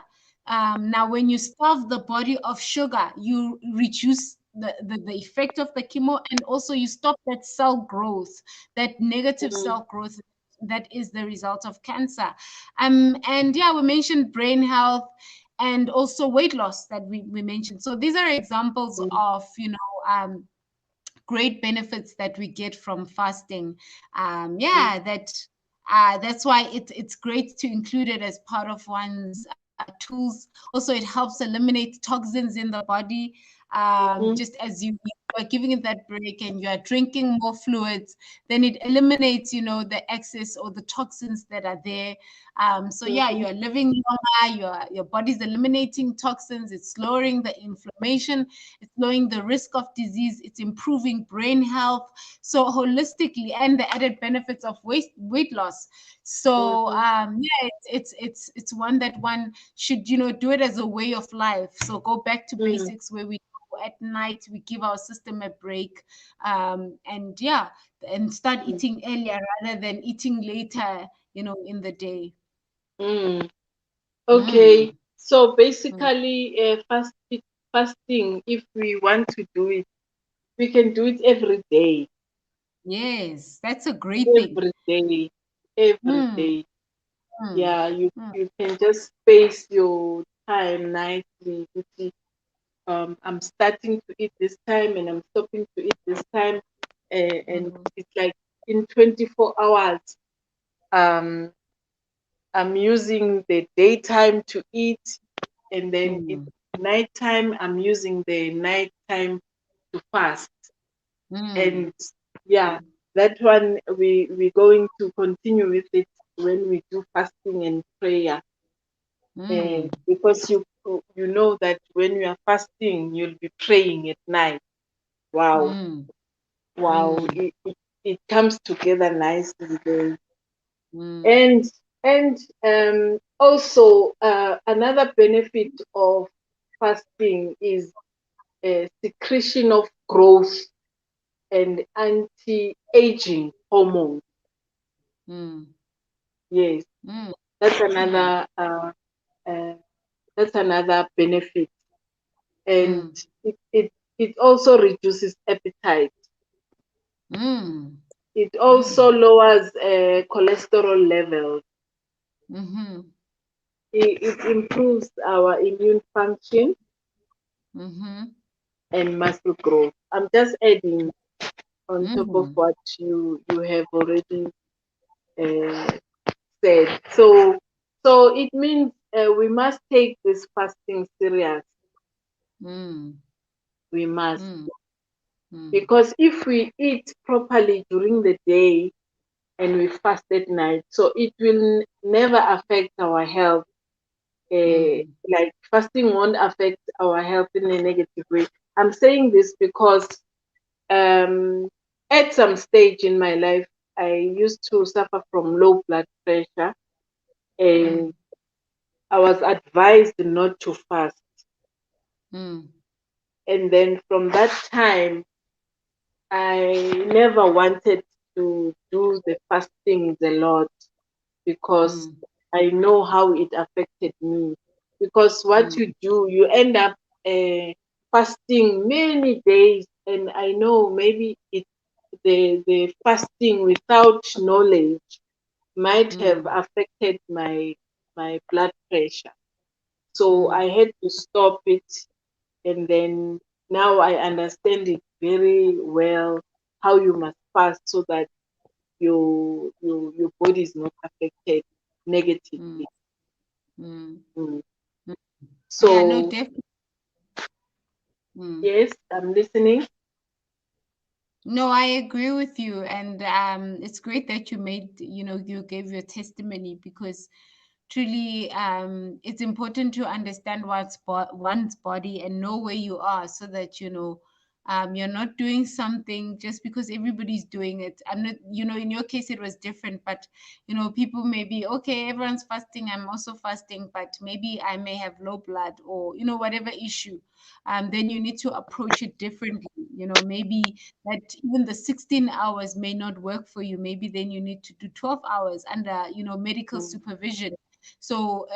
Now, when you starve the body of sugar, you reduce the effect of the chemo, and also you stop that cell growth, that negative Mm. cell growth that is the result of cancer. And yeah, we mentioned brain health and also weight loss that we mentioned. So these are examples Mm. of, great benefits that we get from fasting. Mm. Yeah, that's why it's great to include it as part of one's tools. Also, it helps eliminate toxins in the body. Mhm. Just as you are giving it that break and you are drinking more fluids, then it eliminates, the excess or the toxins that are there. So yeah, Mhm. you are living longer. Your body's eliminating toxins. It's lowering the inflammation. It's lowering the risk of disease. It's improving brain health. So holistically, and the added benefits of weight loss. So Mhm. yeah, it's one that one should, do it as a way of life. So go back to Mm. basics, where we go at night, we give our system a break, and yeah, and start Mm. eating earlier rather than eating later, in the day. Mm. Mm, Okay. So mm. basically, fasting, if we want to do it, we can do it every day, Yes, that's a great thing. every day, every Mm, day. mm, Yeah, you mm, you can just space your time nicely. You see, I'm starting to eat this time and I'm stopping to eat this time, and mm, it's like in 24 hours. Um, I'm using the daytime to eat, and then it's mm, nighttime. I'm using the nighttime to fast, mm, and yeah, that one we're going to continue with it when we do fasting and prayer, mm, because you know that when you are fasting, you'll be praying at night. Wow, mm, wow, mm, it comes together nicely there. mm, And also another benefit of fasting is secretion of growth and anti-aging hormones. mm, Yes, mm, that's mm, another uh, that's another benefit, and mm, it also reduces appetite. mm, It mm, also lowers cholesterol levels. mhm, It improves our immune function mhm, and muscle growth. I'm just adding on top of mm, what you have already uh, said. So it means we must take this fasting serious. mm, We must, mm, mm, because if we eat properly during the day and we fast at night, so it will never affect our health. mm, Like fasting won't affect our health in a negative way. I'm saying this because um, at some stage in my life, I used to suffer from low blood pressure, and mm, I was advised not to fast. mm, And then from that time, I never wanted to do the fasting a lot, because mm, I know how it affected me. Because what mm, you do, you end up fasting many days, and I know maybe the fasting without knowledge might have mm, affected my blood pressure. So mm, I had to stop it, and then now I understand it very well, how you must fast so that your body is not affected mm, negatively. mm, Mm. mm. Yeah, no, So definitely. Mm. yes, I'm listening. No, I agree with you, and it's great that you gave your testimony, because truly, it's important to understand one's body and know where you are, so that You're not doing something just because everybody's doing it. I'm not, in your case it was different, but people may be okay, everyone's fasting, I'm also fasting, but maybe I may have low blood, or whatever issue. Then you need to approach it differently. Maybe that even the 16 hours may not work for you. Maybe then you need to do 12 hours under medical mm, supervision. So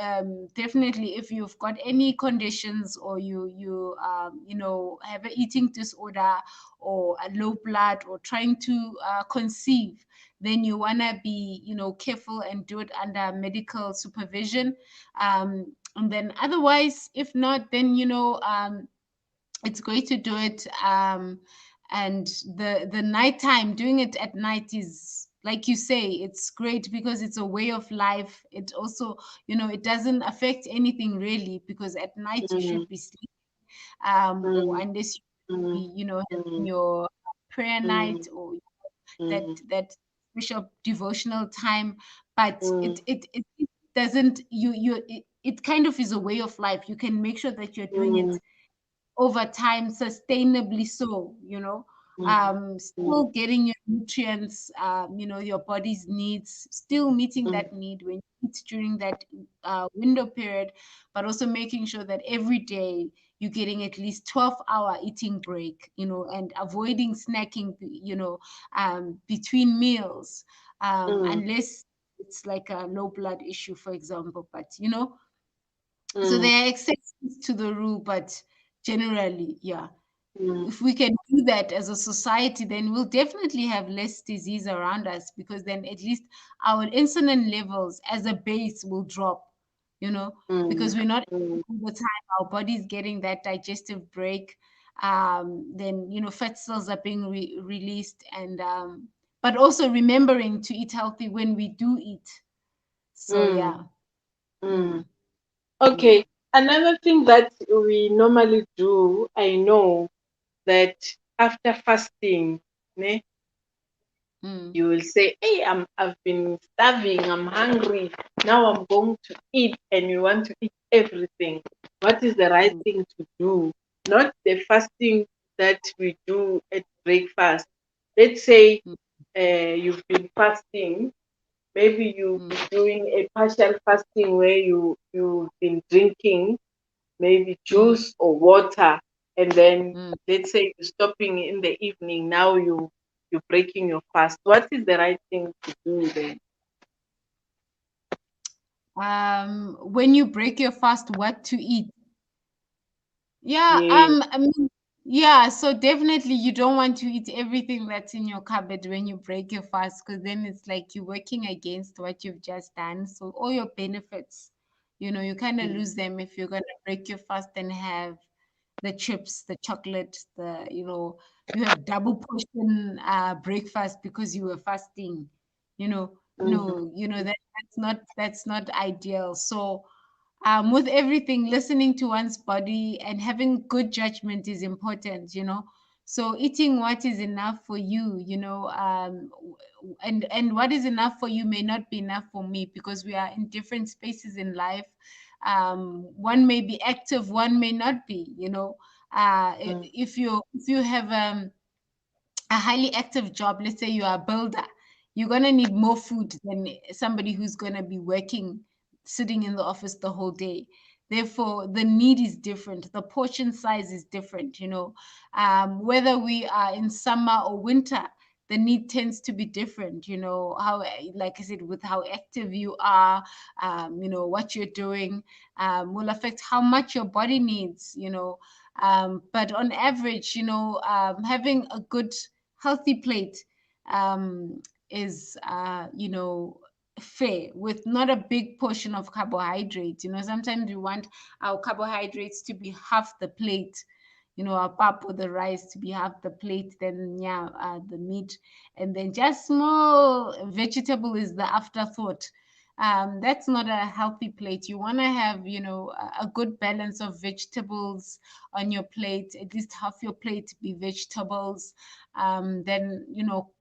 definitely, if you've got any conditions, or you have an eating disorder, or a low blood, or trying to conceive, then you wanna be careful and do it under medical supervision. And then otherwise, if not, then it's great to do it. And the nighttime, doing it at night is, like you say, it's great because it's a way of life. It also, it doesn't affect anything really, because at night you mm, should be sleeping, or mm, unless you mm, be having mm, your prayer mm, night, or that mm, that special devotional time. But mm, it doesn't, it kind of is a way of life. You can make sure that you're doing it mm, over time, sustainably, so mm, still getting your nutrients, your body's needs, still meeting mm, that need when you eat during that window period, but also making sure that every day you're getting at least 12-hour eating break, and avoiding snacking, between meals, mm, unless it's like a low blood issue, for example. But so mm, there are exceptions to the rule, but generally, yeah. mm, If we can do that as a society, then we'll definitely have less disease around us, because then at least our insulin levels as a base will drop, mm, because we're not mm, all the time, our body's getting that digestive break. Then, fat cells are being released, and but also remembering to eat healthy when we do eat. So, mm, yeah. mm. Mm, Okay, mm, another thing that we normally do, I know that after fasting, ne, mm, you will say, "Hey, I've been starving, I'm hungry. Now I'm going to eat," and you want to eat everything. What is the right mm, thing to do? Not the fasting that we do at breakfast. Let's say mm, you've been fasting. Maybe you've mm, been doing a partial fasting where you've been drinking maybe mm, juice or water, and then mm. let's say you're stopping in the evening. Now you're breaking your fast. What is the right thing to do then? When you break your fast, what to eat? Yeah, Yeah. I mean, yeah, so definitely you don't want to eat everything that's in your cupboard when you break your fast, because then it's like you're working against what you've just done. So all your benefits, you kind of Mm, lose them if you're gonna break your fast and have the chips, the chocolate, you have double portion breakfast because you were fasting. mm, No, that's not ideal. So with everything, listening to one's body and having good judgment is important. So eating what is enough for you, and what is enough for you may not be enough for me, because we are in different spaces in life. One may be active, one may not be. mm, If you have a highly active job, let's say you are a builder, you're going to need more food than somebody who's going to be working, sitting in the office the whole day. Therefore, the need is different, the portion size is different. Whether we are in summer or winter, the need tends to be different. How, like I said, with how active you are, what you're doing, will affect how much your body needs. But on average, having a good healthy plate is fair, with not a big portion of carbohydrates. Sometimes we want our carbohydrates to be half the plate, our pap or the rice to be half the plate, then yeah, the meat, and then just small vegetable is the afterthought. That's not a healthy plate. You want to have a good balance of vegetables on your plate, at least half your plate be vegetables, then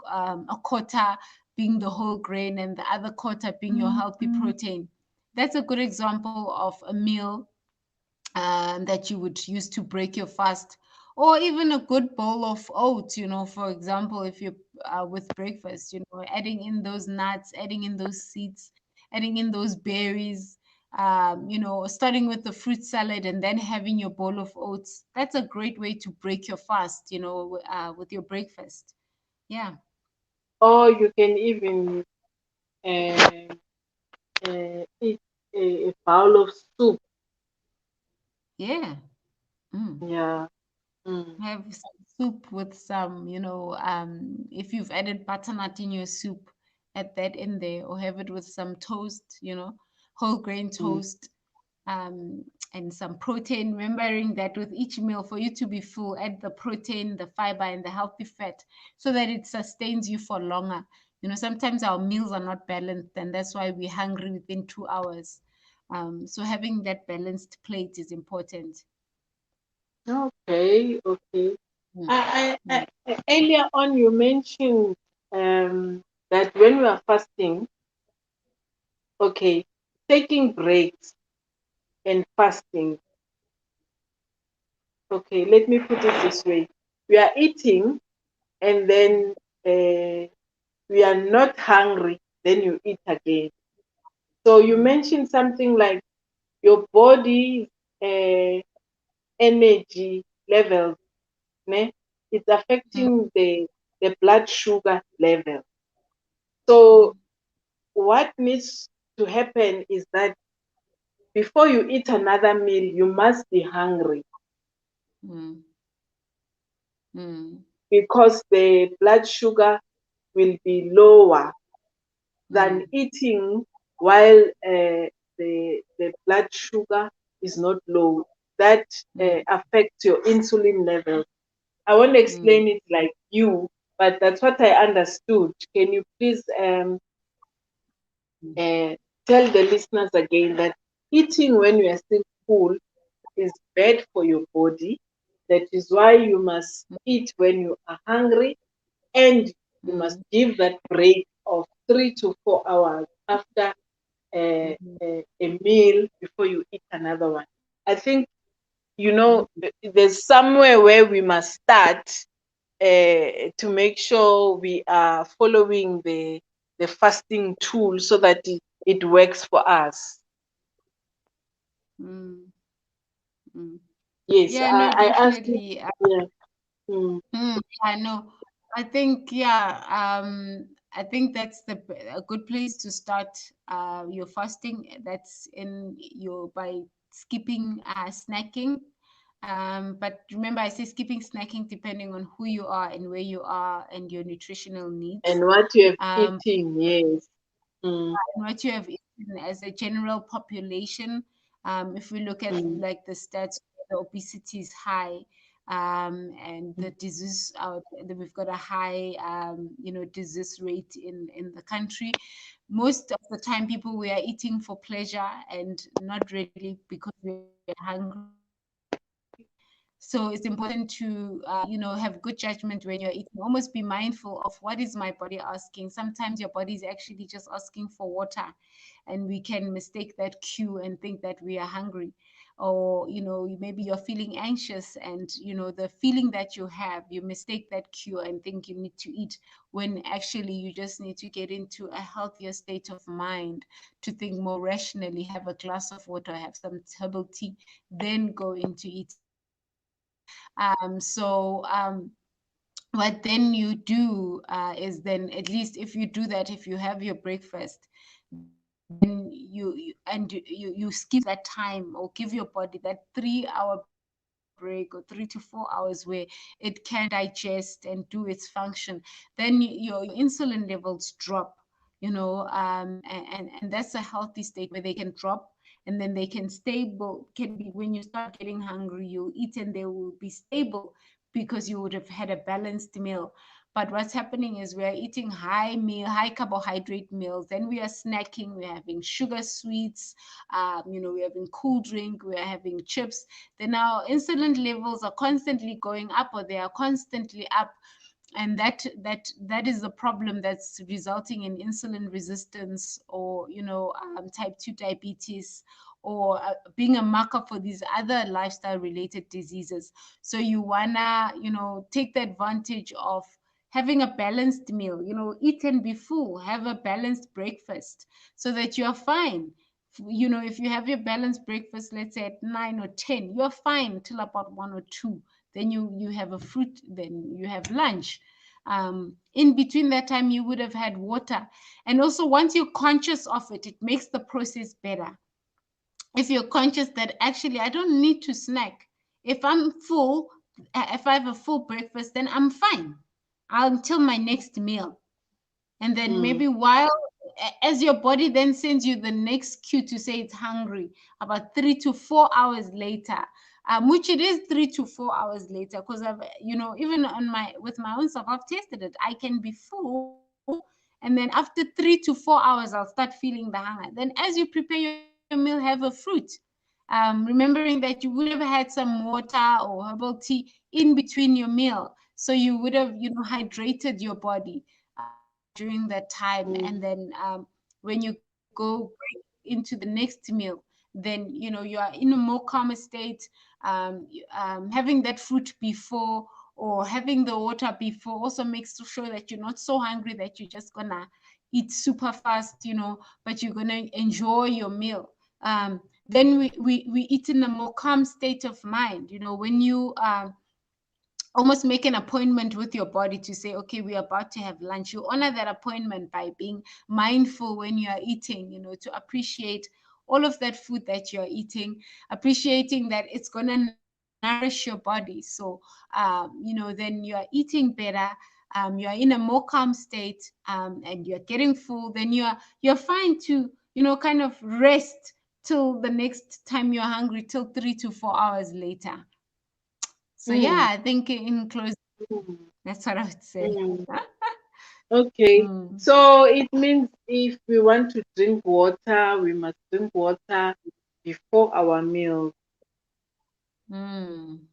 a quarter being the whole grain, and the other quarter being your healthy protein. That's a good example of a meal that you would use to break your fast. or even a good bowl of oats, for example, if you're with breakfast, adding in those nuts, adding in those seeds, adding in those berries, starting with the fruit salad and then having your bowl of oats. That's a great way to break your fast, with your breakfast. Yeah. Or you can even uh, eat a bowl of soup. Yeah. Mm. Yeah. Mm. Have some soup with some, if you've added butternut in your soup, add that in there, or have it with some toast, whole grain Mm. toast, um, and some protein. Remembering that with each meal, for you to be full, add the protein, the fiber, and the healthy fat so that it sustains you for longer. Sometimes our meals are not balanced, and that's why we're hungry within 2 hours. So having that balanced plate is important. Okay. Okay. Mm, I, mm, earlier on you mentioned that when we are fasting, okay, taking breaks and fasting. Okay, let me put it this way: we are eating, and then we are not hungry. Then you eat again. So you mm, mentioned something like your body uh, energy levels, ne? It's mm, affecting the blood sugar level. So mm, what needs to happen is that before you eat another meal, you must be hungry mm, mm, because the blood sugar will be lower than mm, eating while the blood sugar is not low. That mm, affects your insulin level. I won't mm, explain it like you, but that's what I understood. Can you please mm, tell the listeners again that eating when you are still full is bad for your body? That is why you must eat when you are hungry, and you must mm, give that break of 3 to 4 hours after mm, a meal before you eat another one. I think, mm, there's somewhere where we must start to make sure we are following the fasting tool so that it works for us. mm, mm. Yes, Yeah, no, I asked you. definitely. Yeah. Mm. Yeah, no, I think, yeah, I think that's a good place to start your fasting. That's in your by skipping snacking. But remember, I say skipping snacking depending on who you are and where you are and your nutritional needs. And what you have Um, eaten, yes. Mm, and what you have eaten as a general population. If we look at mm, like the stats, the obesity is high, and the disease, we've got a high, disease rate in the country. Most of the time, people we are eating for pleasure and not really because we are hungry. So it's important to, have good judgment when you're eating. Almost be mindful of what is my body asking. Sometimes your body is actually just asking for water, and we can mistake that cue and think that we are hungry. Or, maybe you're feeling anxious, and, the feeling that you have, you mistake that cue and think you need to eat, when actually you just need to get into a healthier state of mind to think more rationally, have a glass of water, have some herbal tea, then go into eating. So what then you do is, then at least if you do that, if you have your breakfast, then you skip that time, or give your body that 3 hour break or 3 to 4 hours where it can digest and do its function. Then your insulin levels drop, and that's a healthy state where they can drop, and then they can stable can be. When you start getting hungry, you'll eat and they will be stable, because you would have had a balanced meal. But what's happening is, we are eating high carbohydrate meals, then we are snacking, we're having sugar sweets, we're having cool drink, we're having chips. Then our insulin levels are constantly going up, or they are constantly up, and that is the problem that's resulting in insulin resistance, or type 2 diabetes, or being a marker for these other lifestyle related diseases. So you wanna, take the advantage of having a balanced meal, eat and be full, have a balanced breakfast so that you're fine. If you have your balanced breakfast, let's say at 9 or 10, you're fine till about 1 or 2. Then you have a fruit, then you have lunch. In between that time, you would have had water. And also, once you're conscious of it, it makes the process better. If you're conscious that actually I don't need to snack, if I'm full, if I have a full breakfast, then I'm fine until my next meal. And then mm, maybe while, as your body then sends you the next cue to say it's hungry, about 3 to 4 hours later, which it is 3 to 4 hours later, because I've, even on my with my own self, I've tested it. I can be full, and then after 3 to 4 hours, I'll start feeling the hunger. Then as you prepare your meal, have a fruit. Remembering that you would have had some water or herbal tea in between your meal, so you would have, hydrated your body during that time. And mm, then when you go break into the next meal, then you are in a more calmer state. Having that fruit before or having the water before also makes sure that you're not so hungry that you're just gonna eat super fast, but you're gonna enjoy your meal. Then we eat in a more calm state of mind. When you almost make an appointment with your body to say, okay, we're about to have lunch. You honor that appointment by being mindful when you are eating, to appreciate all of that food that you're eating, appreciating that it's going to nourish your body. So, then you're eating better. You're in a more calm state, and you're getting full. Then you're fine to, kind of rest till the next time you're hungry, till 3 to 4 hours later. So mm, yeah, I think in closing, mm, that's what I would say. mm. Okay. Mm, So it means if we want to drink water, we must drink water before our meal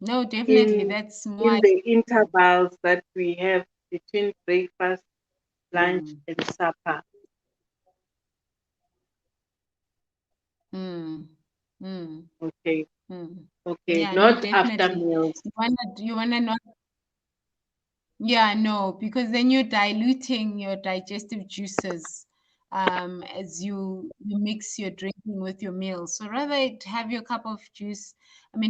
no, definitely, in that's more. in the intervals that we have between breakfast, lunch, Mm, and supper. mm, mm, Okay. mm. Okay. Yeah, no, Not after definitely. meals. You wanna not. Yeah, no, because then you're diluting your digestive juices as you mix your drinking with your meal. So rather have your cup of juice,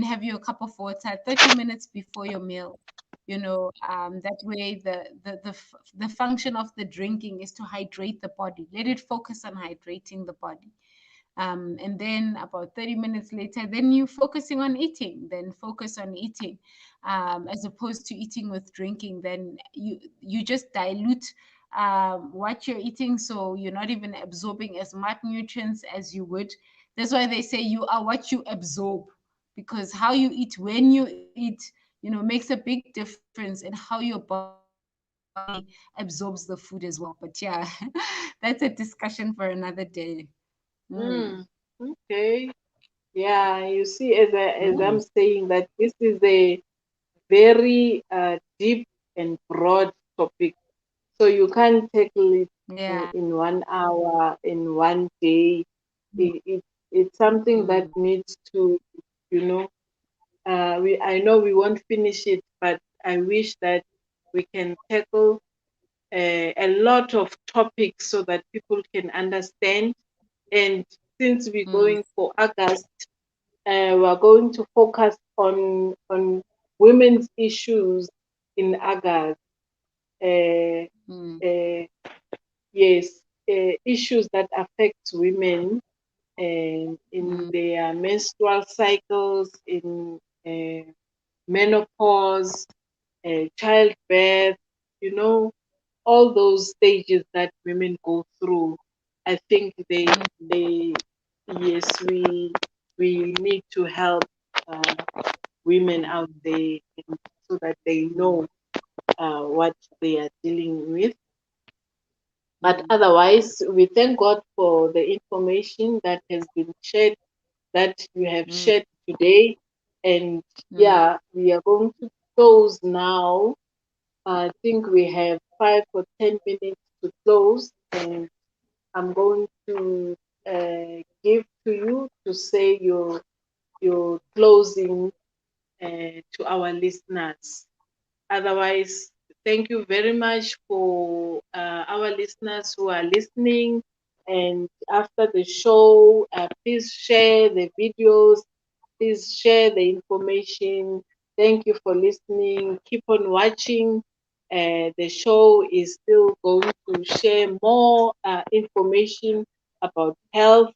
have your cup of water 30 minutes before your meal. That way the function of the drinking is to hydrate the body. Let it focus on hydrating the body. And then about 30 minutes later, then you focusing on eating, then focus on eating, as opposed to eating with drinking. Then you just dilute what you're eating, so you're not even absorbing as much nutrients as you would. That's why they say you are what you absorb, because how you eat, when you eat, makes a big difference in how your body absorbs the food as well. But yeah, that's a discussion for another day. Mm. Mm, okay. Yeah, you see, as Mm. I'm saying that this is a very deep and broad topic. So you can't tackle it Yeah. in 1 hour, in one day. Mm. It's something that Mm. needs to, you know, I know we won't finish it, but I wish that we can tackle a lot of topics so that people can understand. And since we're Mm. going for August, we're going to focus on women's issues in August. Uh, Mm. uh, yes, issues that affect women in Mm. their menstrual cycles, in uh, menopause, childbirth, you know, all those stages that women go through. I think Mm. they, yes, we need to help uh, women out Mm. there and so that they Mm. know what they are dealing with. But Mm. otherwise, we thank God for the information that has been shared, that you have Mm. shared today. And Mm. yeah, we are going to close now. I think we have 5 or 10 minutes to close, and I'm going to give to you to say your closing to our listeners. Otherwise, thank you very much for our listeners who are listening. And after the show, please share the videos, please share the information. Thank you for listening. Keep on watching. The show is still going to share more information about health.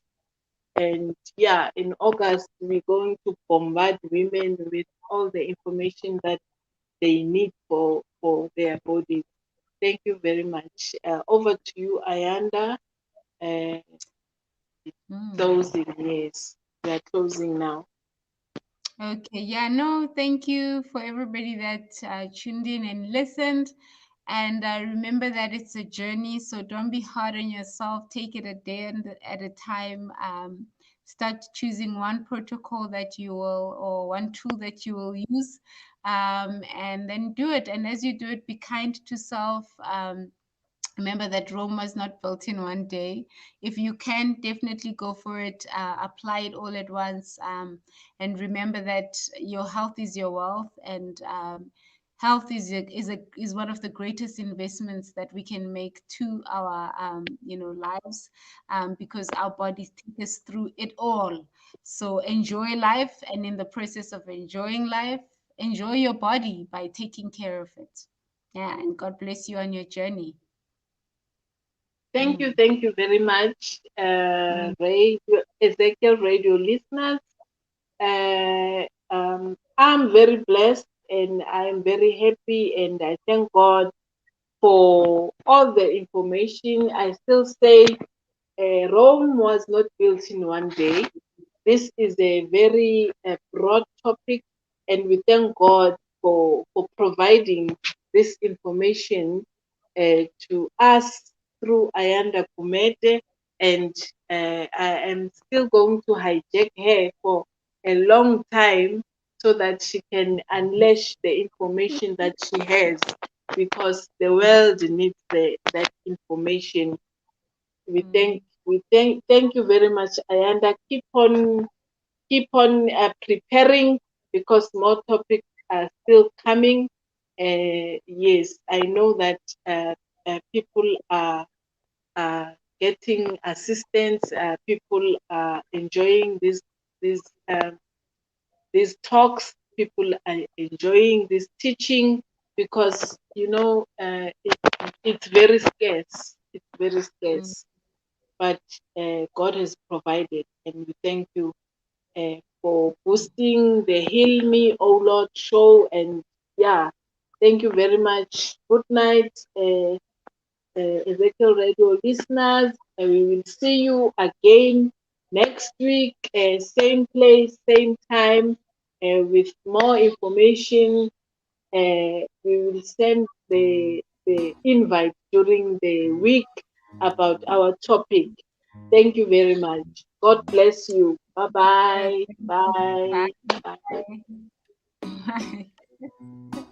And yeah, in August, we're going to bombard women with all the information that they need for their bodies. Thank you very much. Over to you, Ayanda. Uh, Mm. closing, yes. We are closing now. Okay, yeah, no, thank you for everybody that tuned in and listened. And remember that it's a journey, so don't be hard on yourself. Take it a day at a time. Start choosing one protocol that you will, or one tool that you will use, and then do it. And as you do it, be kind to self. Remember that Rome was not built in one day. If you can, definitely go for it. Apply it all at once, and remember that your health is your wealth, and health is one of the greatest investments that we can make to our lives, because our bodies take us through it all. So enjoy life, and in the process of enjoying life, enjoy your body by taking care of it. Yeah, and God bless you on your journey. Mm, Thank you very much, mm, radio, Ezekiel Radio listeners. I'm very blessed and I'm very happy, and I thank God for all the information. I still say Rome was not built in one day. This is a very broad topic, and we thank God for providing this information to us through Ayanda Gumede. And I am still going to hijack her for a long time so that she can unleash the information that she has, because the world needs that information. mm, Thank you very much, Ayanda. Keep on preparing, because more topics are still coming. Yes, I know that people are getting assistance. People are enjoying these um, these talks. People are enjoying this teaching, because it's very scarce. It's very mm. scarce, but God has provided, and we thank you for boosting the Heal Me, Oh Lord show. And yeah, thank you very much. Good night, Ezekiel Radio listeners. We will see you again next week, same place, same time, with more information. We will send the invite during the week about our topic. Thank you very much. God bless you. Bye Okay. bye. Bye. Bye. Bye. Bye. Bye.